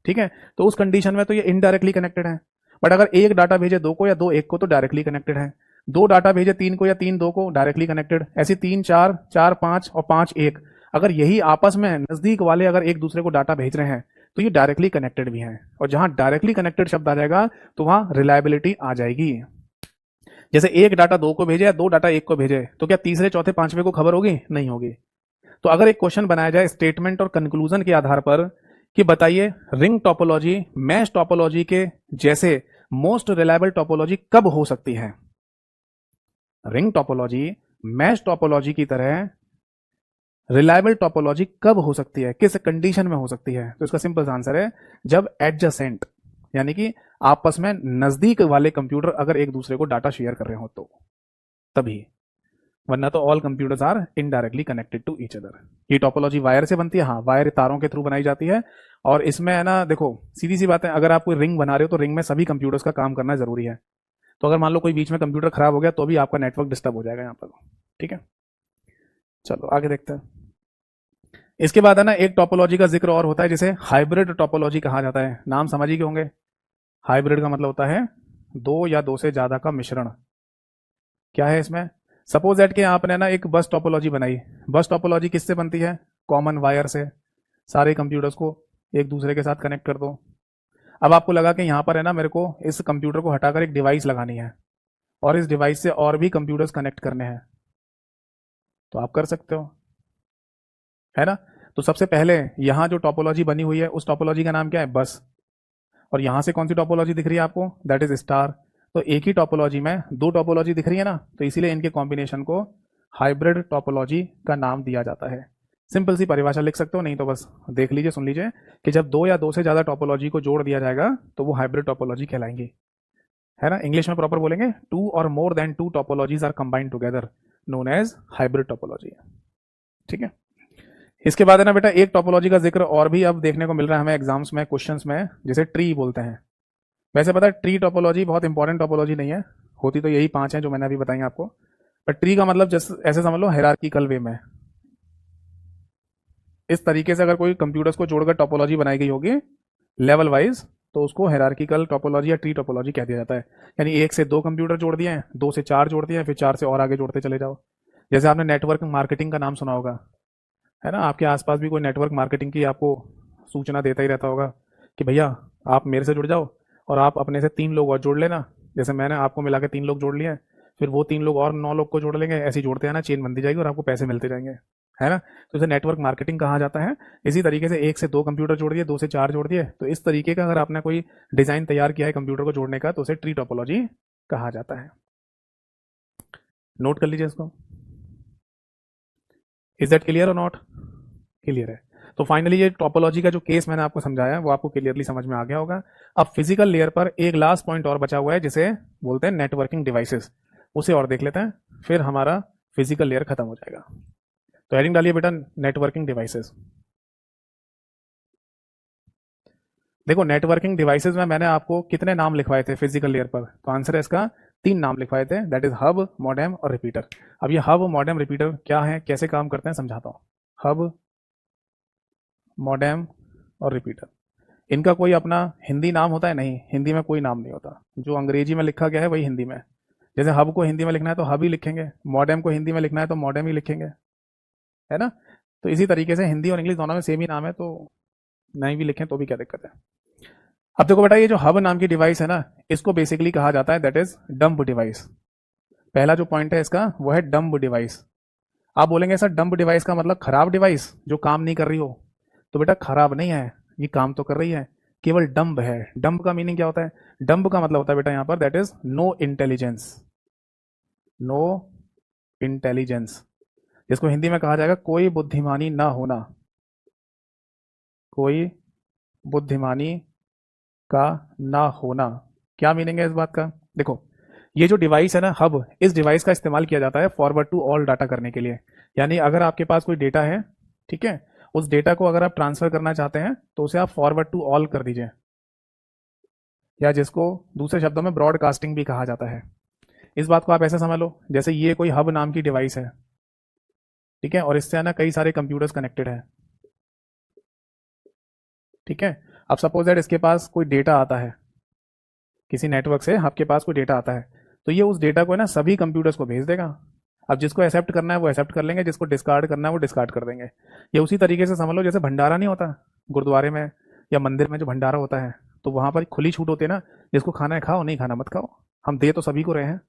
ठीक है? तो उस कंडीशन में तो ये इनडायरेक्टली कनेक्टेड है। बट अगर एक डाटा भेजे दो को या दो एक को तो डायरेक्टली कनेक्टेड है। दो डाटा भेजे तीन को या तीन दो को, डायरेक्टली कनेक्टेड। ऐसे तीन चार, चार पांच और पांच एक, अगर यही आपस में नजदीक वाले अगर एक दूसरे को डाटा भेज रहे हैं तो ये डायरेक्टली कनेक्टेड भी हैं। और जहां डायरेक्टली कनेक्टेड शब्द आ जाएगा तो वहां रिलायबिलिटी आ जाएगी। जैसे एक डाटा दो को भेजे या दो डाटा एक को भेजे, तो क्या तीसरे चौथे पांचवें को खबर होगी? नहीं होगी। तो अगर एक क्वेश्चन बनाया जाए स्टेटमेंट और कंक्लूजन के आधार पर कि बताइए रिंग टोपोलॉजी मैश टोपोलॉजी के जैसे मोस्ट रिलायबल टोपोलॉजी कब हो सकती है? रिंग टोपोलॉजी मैश टोपोलॉजी की तरह रिलायबल टोपोलॉजी कब हो सकती है, किस कंडीशन में हो सकती है? तो इसका सिंपल आंसर है जब एडजेसेंट, यानी कि आपस में नजदीक वाले कंप्यूटर अगर एक दूसरे को डाटा शेयर कर रहे हो तो तभी, वरना तो all computers are indirectly connected to each other. ये टोपोलॉजी वायर से बनती है, हाँ वायर तारों के थ्रू बनाई जाती है। और इसमें है ना देखो सीधी सी बात है, अगर आप कोई रिंग बना रहे हो तो रिंग में सभी कंप्यूटर्स का काम करना जरूरी है। तो अगर मान लो कोई बीच में कंप्यूटर खराब हो गया तो भी आपका नेटवर्क डिस्टर्ब हो जाएगा यहाँ पर, ठीक है? चलो आगे देखते हैं। इसके बाद है ना एक टोपोलॉजी का जिक्र और होता है जिसे हाइब्रिड टोपोलॉजी कहा जाता है। नाम समझ ही गए होंगे। हाइब्रिड का मतलब होता है दो या दो से ज्यादा का मिश्रण। क्या है इसमें? सपोज दैट कि आपने ना एक बस टोपोलॉजी बनाई। बस टोपोलॉजी किससे बनती है? कॉमन वायर से। सारे कंप्यूटर्स को एक दूसरे के साथ कनेक्ट कर दो। अब आपको लगा कि यहाँ पर है ना मेरे को इस कंप्यूटर को हटाकर एक डिवाइस लगानी है और इस डिवाइस से और भी कंप्यूटर्स कनेक्ट करने हैं, तो आप कर सकते हो, है ना? तो सबसे पहले यहां जो टोपोलॉजी बनी हुई है उस टोपोलॉजी का नाम क्या है? बस। और यहां से कौन सी टोपोलॉजी दिख रही है आपको? That is star. तो एक ही टोपोलॉजी में दो टोपोलॉजी दिख रही है ना, तो इसीलिए इनके कॉम्बिनेशन को हाइब्रिड टोपोलॉजी का नाम दिया जाता है। सिंपल सी परिभाषा लिख सकते हो, नहीं तो बस देख लीजिए, सुन लीजिए कि जब दो या दो से ज्यादा टोपोलॉजी को जोड़ दिया जाएगा तो वो हाइब्रिड टोपोलॉजी कहलाएंगी, है ना? इंग्लिश में प्रॉपर बोलेंगे, टू और more than two topologies are combined together known as hybrid topology, ठीक है? इसके बाद है ना बेटा एक टोपोलॉजी का जिक्र और भी अब देखने को मिल रहा है हमें एग्जाम्स में, क्वेश्चंस में, जिसे ट्री बोलते हैं। वैसे पता है ट्री टोपोलॉजी बहुत इंपॉर्टेंट टोपोलॉजी नहीं है, होती तो यही पांच है जो मैंने अभी बताई आपको। पर ट्री का मतलब जैसे ऐसे समझ लो हायरार्किकल वे में, इस तरीके से अगर कोई कंप्यूटर्स को जोड़कर टोपोलॉजी बनाई गई होगी लेवल वाइज तो उसको हायरार्किकल टोपोलॉजी या ट्री टोपोलॉजी कह दिया जाता है। यानी एक से दो कंप्यूटर जोड़ दिए हैं, दो से चार जोड़ दिए हैं, फिर चार से और आगे जोड़ते चले जाओ। जैसे आपने नेटवर्क मार्केटिंग का नाम सुना होगा, है ना? आपके आसपास भी कोई नेटवर्क मार्केटिंग की आपको सूचना देता ही रहता होगा कि भैया आप मेरे से जुड़ जाओ और आप अपने से तीन लोग और जोड़ लेना। जैसे मैंने आपको मिला के तीन लोग जोड़ लिए, फिर वो तीन लोग और नौ लोग को जोड़ लेंगे, ऐसे ही जोड़ते हैं ना, चेन बनती जाएगी और आपको पैसे मिलते जाएंगे, है ना। तो इसे नेटवर्क मार्केटिंग कहा जाता है। इसी तरीके से 1 से 2 कंप्यूटर जोड़ दिए, 2 से 4 जोड़ दिए, तो इस तरीके का अगर आपने कोई डिजाइन तैयार किया है कंप्यूटर को जोड़ने का तो उसे ट्री टोपोलॉजी कहा जाता है। नोट कर लीजिए इसको। इज दैट क्लियर और नॉट? क्लियर है। तो फाइनली ये टोपोलॉजी का जो केस मैंने आपको समझाया है वो आपको क्लियरली समझ में आ गया होगा। अब फिजिकल लेयर पर एक लास्ट पॉइंट और बचा हुआ है जिसे बोलते हैं नेटवर्किंग डिवाइसेस, उसे और देख लेते हैं, फिर हमारा फिजिकल लेयर खत्म हो जाएगा। तो हेडिंग डालिए बेटा, नेटवर्किंग डिवाइसेस। देखो नेटवर्किंग डिवाइसेस में मैंने आपको कितने नाम लिखवाए थे फिजिकल लेयर पर, तो आंसर है इसका 3 नाम लिखवाए थे, दैट इज हब, मॉडेम और रिपीटर। अब ये हब, मॉडेम, रिपीटर क्या है, कैसे काम करते हैं समझाता हूँ। हब, मॉडेम और रिपीटर, इनका कोई अपना हिंदी नाम होता है? नहीं, हिंदी में कोई नाम नहीं होता। जो अंग्रेजी में लिखा गया है वही हिंदी में। जैसे हब को हिंदी में लिखना है तो हब ही लिखेंगे, मॉडेम को हिंदी में लिखना है तो मॉडेम ही लिखेंगे, है ना। तो इसी तरीके से हिंदी और इंग्लिश दोनों में सेम ही नाम है, तो नहीं भी लिखें तो भी क्या दिक्कत है। अब देखो बेटा, ये जो हब नाम की डिवाइस है ना, इसको बेसिकली कहा जाता है दैट इज डंप डिवाइस। पहला जो पॉइंट है इसका वो है डंप डिवाइस। आप बोलेंगे सर डंप डिवाइस का मतलब खराब डिवाइस जो काम नहीं कर रही हो, तो बेटा खराब नहीं है, ये काम तो कर रही है, केवल डंप है। डंप का मीनिंग क्या होता है? डंप का मतलब होता है बेटा यहाँ पर that is no intelligence, no intelligence, जिसको हिंदी में कहा जाएगा कोई बुद्धिमानी ना होना, कोई बुद्धिमानी का ना होना। क्या मीनिंग है इस बात का? देखो ये जो डिवाइस है ना हब, इस डिवाइस का इस्तेमाल किया जाता है फॉरवर्ड टू ऑल डाटा करने के लिए। यानी अगर आपके पास कोई डेटा है, ठीक है, उस डेटा को अगर आप ट्रांसफर करना चाहते हैं तो उसे आप फॉरवर्ड टू ऑल कर दीजिए, या जिसको दूसरे शब्दों में ब्रॉडकास्टिंग भी कहा जाता है। इस बात को आप ऐसे समझ लो जैसे ये कोई हब नाम की डिवाइस है, ठीक है, और इससे है ना कई सारे कंप्यूटर्स कनेक्टेड है, ठीक है। अब सपोज दैट इसके पास कोई डेटा आता है, किसी नेटवर्क से आपके पास कोई डेटा आता है, तो ये उस डेटा को है ना सभी कंप्यूटर्स को भेज देगा। अब जिसको एक्सेप्ट करना है वो एक्सेप्ट कर लेंगे, जिसको डिस्कार्ड करना है वो डिस्कार्ड कर देंगे। ये उसी तरीके से समझ लो जैसे भंडारा नहीं होता गुरुद्वारे में या मंदिर में, जो भंडारा होता है तो वहां पर खुली छूट होती है ना, जिसको खाना है खाओ, नहीं खाना मत खाओ। हम दे तो सभी को रहे हैं,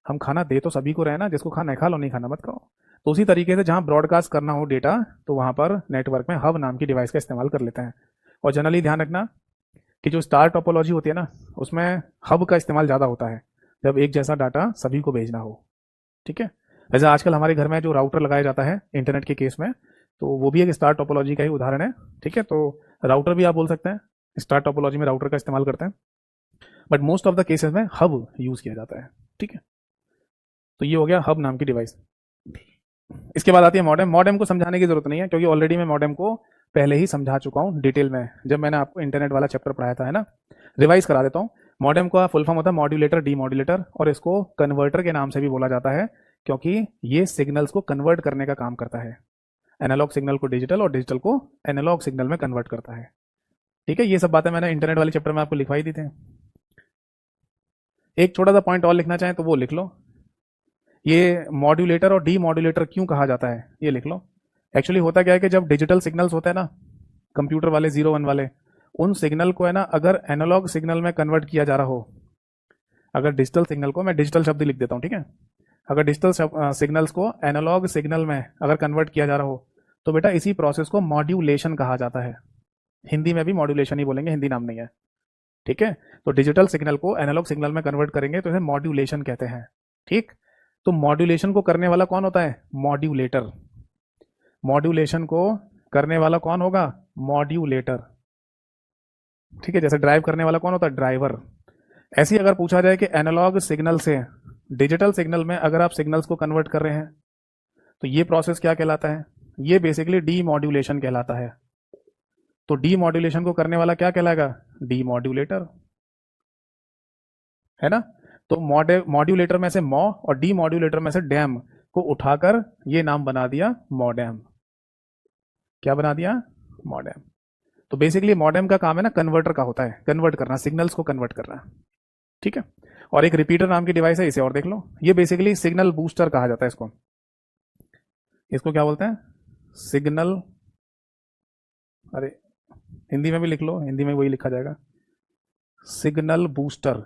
हम खाना दे तो सभी को रहे हैं ना, जिसको खाना है खा लो, नहीं खाना मत खाओ। तो उसी तरीके से जहां ब्रॉडकास्ट करना हो डेटा, तो वहां पर नेटवर्क में हब नाम की डिवाइस का इस्तेमाल कर लेते हैं। और जनरली ध्यान रखना कि जो स्टार टोपोलॉजी होती है ना, उसमें हब का इस्तेमाल ज़्यादा होता है जब एक जैसा डाटा सभी को भेजना हो, ठीक है। वैसे आजकल हमारे घर में जो राउटर लगाया जाता है इंटरनेट के केस में, तो वो भी एक स्टार टोपोलॉजी का ही उदाहरण है, ठीक है। तो राउटर भी आप बोल सकते हैं, स्टार टोपोलॉजी में राउटर का इस्तेमाल करते हैं, but most of the cases में हब यूज़ किया जाता है, ठीक है। तो ये हो गया हब नाम की डिवाइस। इसके बाद आती है मॉडेम। मॉडेम को समझाने की जरूरत नहीं है क्योंकि ऑलरेडी मैं मॉडेम को पहले ही समझा चुका हूँ डिटेल में, जब मैंने आपको इंटरनेट वाला चैप्टर पढ़ाया था, है ना। रिवाइज करा देता हूँ। मॉडेम का फुल फॉर्म होता है मॉड्यूलेटर, डीमॉड्यूलेटर, और इसको कन्वर्टर के नाम से भी बोला जाता है क्योंकि ये सिग्नल्स को कन्वर्ट करने का काम करता है। एनालॉग सिग्नल को डिजिटल और डिजिटल को एनालॉग सिग्नल में कन्वर्ट करता है, ठीक है। ये सब बातें मैंने इंटरनेट वाले चैप्टर में आपको लिखवाई दी थी। एक छोटा सा पॉइंट और लिखना चाहें तो वो लिख लो, ये मॉड्यूलेटर और डीमॉड्यूलेटर क्यों कहा जाता है ये लिख लो। एक्चुअली होता क्या है कि जब डिजिटल सिग्नल्स होते हैं ना, कंप्यूटर वाले 0 1 वाले, उन सिग्नल को है ना अगर एनालॉग सिग्नल में कन्वर्ट किया जा रहा हो, अगर डिजिटल सिग्नल को, मैं डिजिटल शब्द लिख देता हूँ, ठीक है, अगर डिजिटल सिग्नल्स को एनालॉग सिग्नल में अगर कन्वर्ट किया जा रहा हो तो बेटा इसी प्रोसेस को मॉड्यूलेशन कहा जाता है। हिंदी में भी मॉड्यूलेशन ही बोलेंगे, हिंदी नाम नहीं है, ठीक है। तो डिजिटल सिग्नल को एनालॉग सिग्नल में कन्वर्ट करेंगे तो इसे मॉड्यूलेशन कहते हैं, ठीक। तो मॉड्यूलेशन को करने वाला कौन होता है? मॉड्यूलेटर। मॉड्यूलेशन को करने वाला कौन होगा? मॉड्यूलेटर, ठीक है। जैसे ड्राइव करने वाला कौन होता है? ड्राइवर। ऐसे ही अगर पूछा जाए कि एनालॉग सिग्नल से डिजिटल सिग्नल में अगर आप सिग्नल्स को कन्वर्ट कर रहे हैं तो ये प्रोसेस क्या कहलाता है? ये बेसिकली डीमॉड्यूलेशन कहलाता है। तो डीमॉड्यूलेशन को करने वाला क्या कहलाएगा? डीमॉड्यूलेटर, है ना। तो मॉड्यूलेटर में से मॉ और डीमॉड्यूलेटर में से डैम को उठाकर ये नाम बना दिया मॉडेम। क्या बना दिया? मॉडेम। तो बेसिकली मॉडेम का काम है ना कन्वर्टर का होता है, कन्वर्ट करना, सिग्नल्स को कन्वर्ट करना, ठीक है। और एक रिपीटर नाम की डिवाइस है, इसे और देख लो। ये बेसिकली सिग्नल बूस्टर कहा जाता है इसको। इसको क्या बोलते हैं? सिग्नल, अरे हिंदी में भी लिख लो, हिंदी में वही लिखा जाएगा, सिग्नल बूस्टर।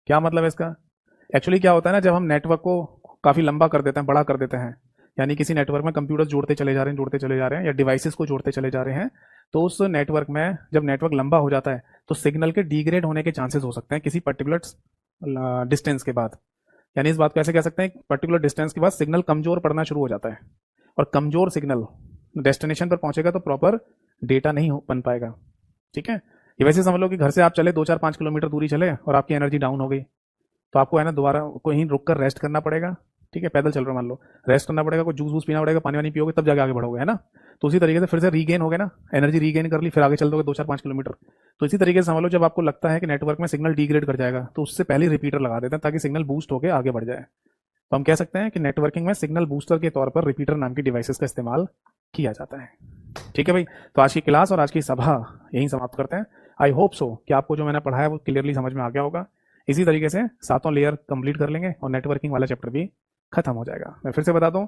क्या मतलब है इसका? एक्चुअली क्या होता है ना, जब हम नेटवर्क को काफ़ी लंबा कर देते हैं, बड़ा कर देते हैं, यानी किसी नेटवर्क में कंप्यूटर जोड़ते चले जा रहे हैं या डिवाइसेस को जोड़ते चले जा रहे हैं, तो उस नेटवर्क में जब नेटवर्क लंबा हो जाता है तो सिग्नल के डिग्रेड होने के चांसेस हो सकते हैं किसी पर्टिकुलर डिस्टेंस के बाद। यानी इस बात को ऐसे कह सकते हैं, पर्टिकुलर डिस्टेंस के बाद सिग्नल कमजोर पड़ना शुरू हो जाता है, और कमजोर सिग्नल डेस्टिनेशन पर पहुंचेगा तो प्रॉपर डेटा नहीं बन पाएगा। ठीक है, ये वैसे समझ लो कि घर से आप चले 2 4 5 किलोमीटर दूरी चले और आपकी एनर्जी डाउन हो गई, तो आपको है ना दोबारा कहीं रुक कर रेस्ट करना पड़ेगा। ठीक है, पैदल चल रहे हो मान लो, रेस्ट करना पड़ेगा, कोई जूस वूस पीना पड़ेगा, पानी वानी पियोगे तब जाके आगे बढ़ोगे, है ना। तो उसी तरीके से फिर से रीगेन हो गए ना, एनर्जी रीगेन कर ली, फिर आगे चल दोगे 2 4 5 किलोमीटर। तो इसी तरीके से समझ लो जब आपको लगता है कि नेटवर्क में सिग्नल डिग्रेड कर जाएगा तो उससे पहले रिपीटर लगा देते हैं ताकि सिग्नल बूस्ट होकर आगे बढ़ जाए। तो हम कह सकते हैं कि नेटवर्किंग में सिग्नल बूस्टर के तौर पर रिपीटर नाम की डिवाइसेस का इस्तेमाल किया जाता है। ठीक है भाई, तो आज की क्लास और आज की सभा यहीं समाप्त करते हैं। आई होप सो कि आपको जो मैंने पढ़ाया वो क्लियरली समझ में आ गया होगा। इसी तरीके से 7 लेयर कंप्लीट कर लेंगे और नेटवर्किंग वाला चैप्टर भी खत्म हो जाएगा। मैं फिर से बता दूं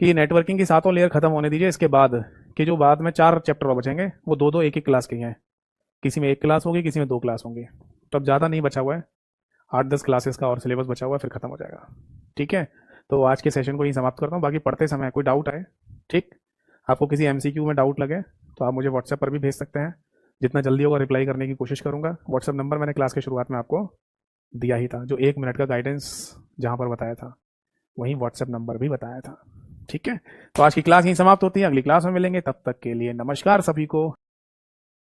कि नेटवर्किंग की 7 लेयर खत्म होने दीजिए, इसके बाद कि जो बाद में 4 चैप्टर और बचेंगे वो दो दो एक एक क्लास के ही हैं। किसी में 1 क्लास होगी, किसी में 2 क्लास होंगी, तो अब ज़्यादा नहीं बचा हुआ है, 8 10 क्लासेस का और सिलेबस बचा हुआ है, फिर खत्म हो जाएगा। ठीक है, तो आज के सेशन को ही समाप्त करता हूँ। बाकी पढ़ते समय कोई डाउट आए, ठीक, आपको किसी एमसीक्यू में डाउट लगे तो आप मुझे व्हाट्सएप पर भी भेज सकते हैं। जितना जल्दी होगा रिप्लाई करने की कोशिश करूंगा। व्हाट्सएप नंबर मैंने क्लास के शुरुआत में आपको दिया ही था, जो 1 मिनट का गाइडेंस जहां पर बताया था वहीं व्हाट्सएप नंबर भी बताया था। ठीक है, तो आज की क्लास यहीं समाप्त होती है, अगली क्लास में मिलेंगे, तब तक के लिए नमस्कार सभी को।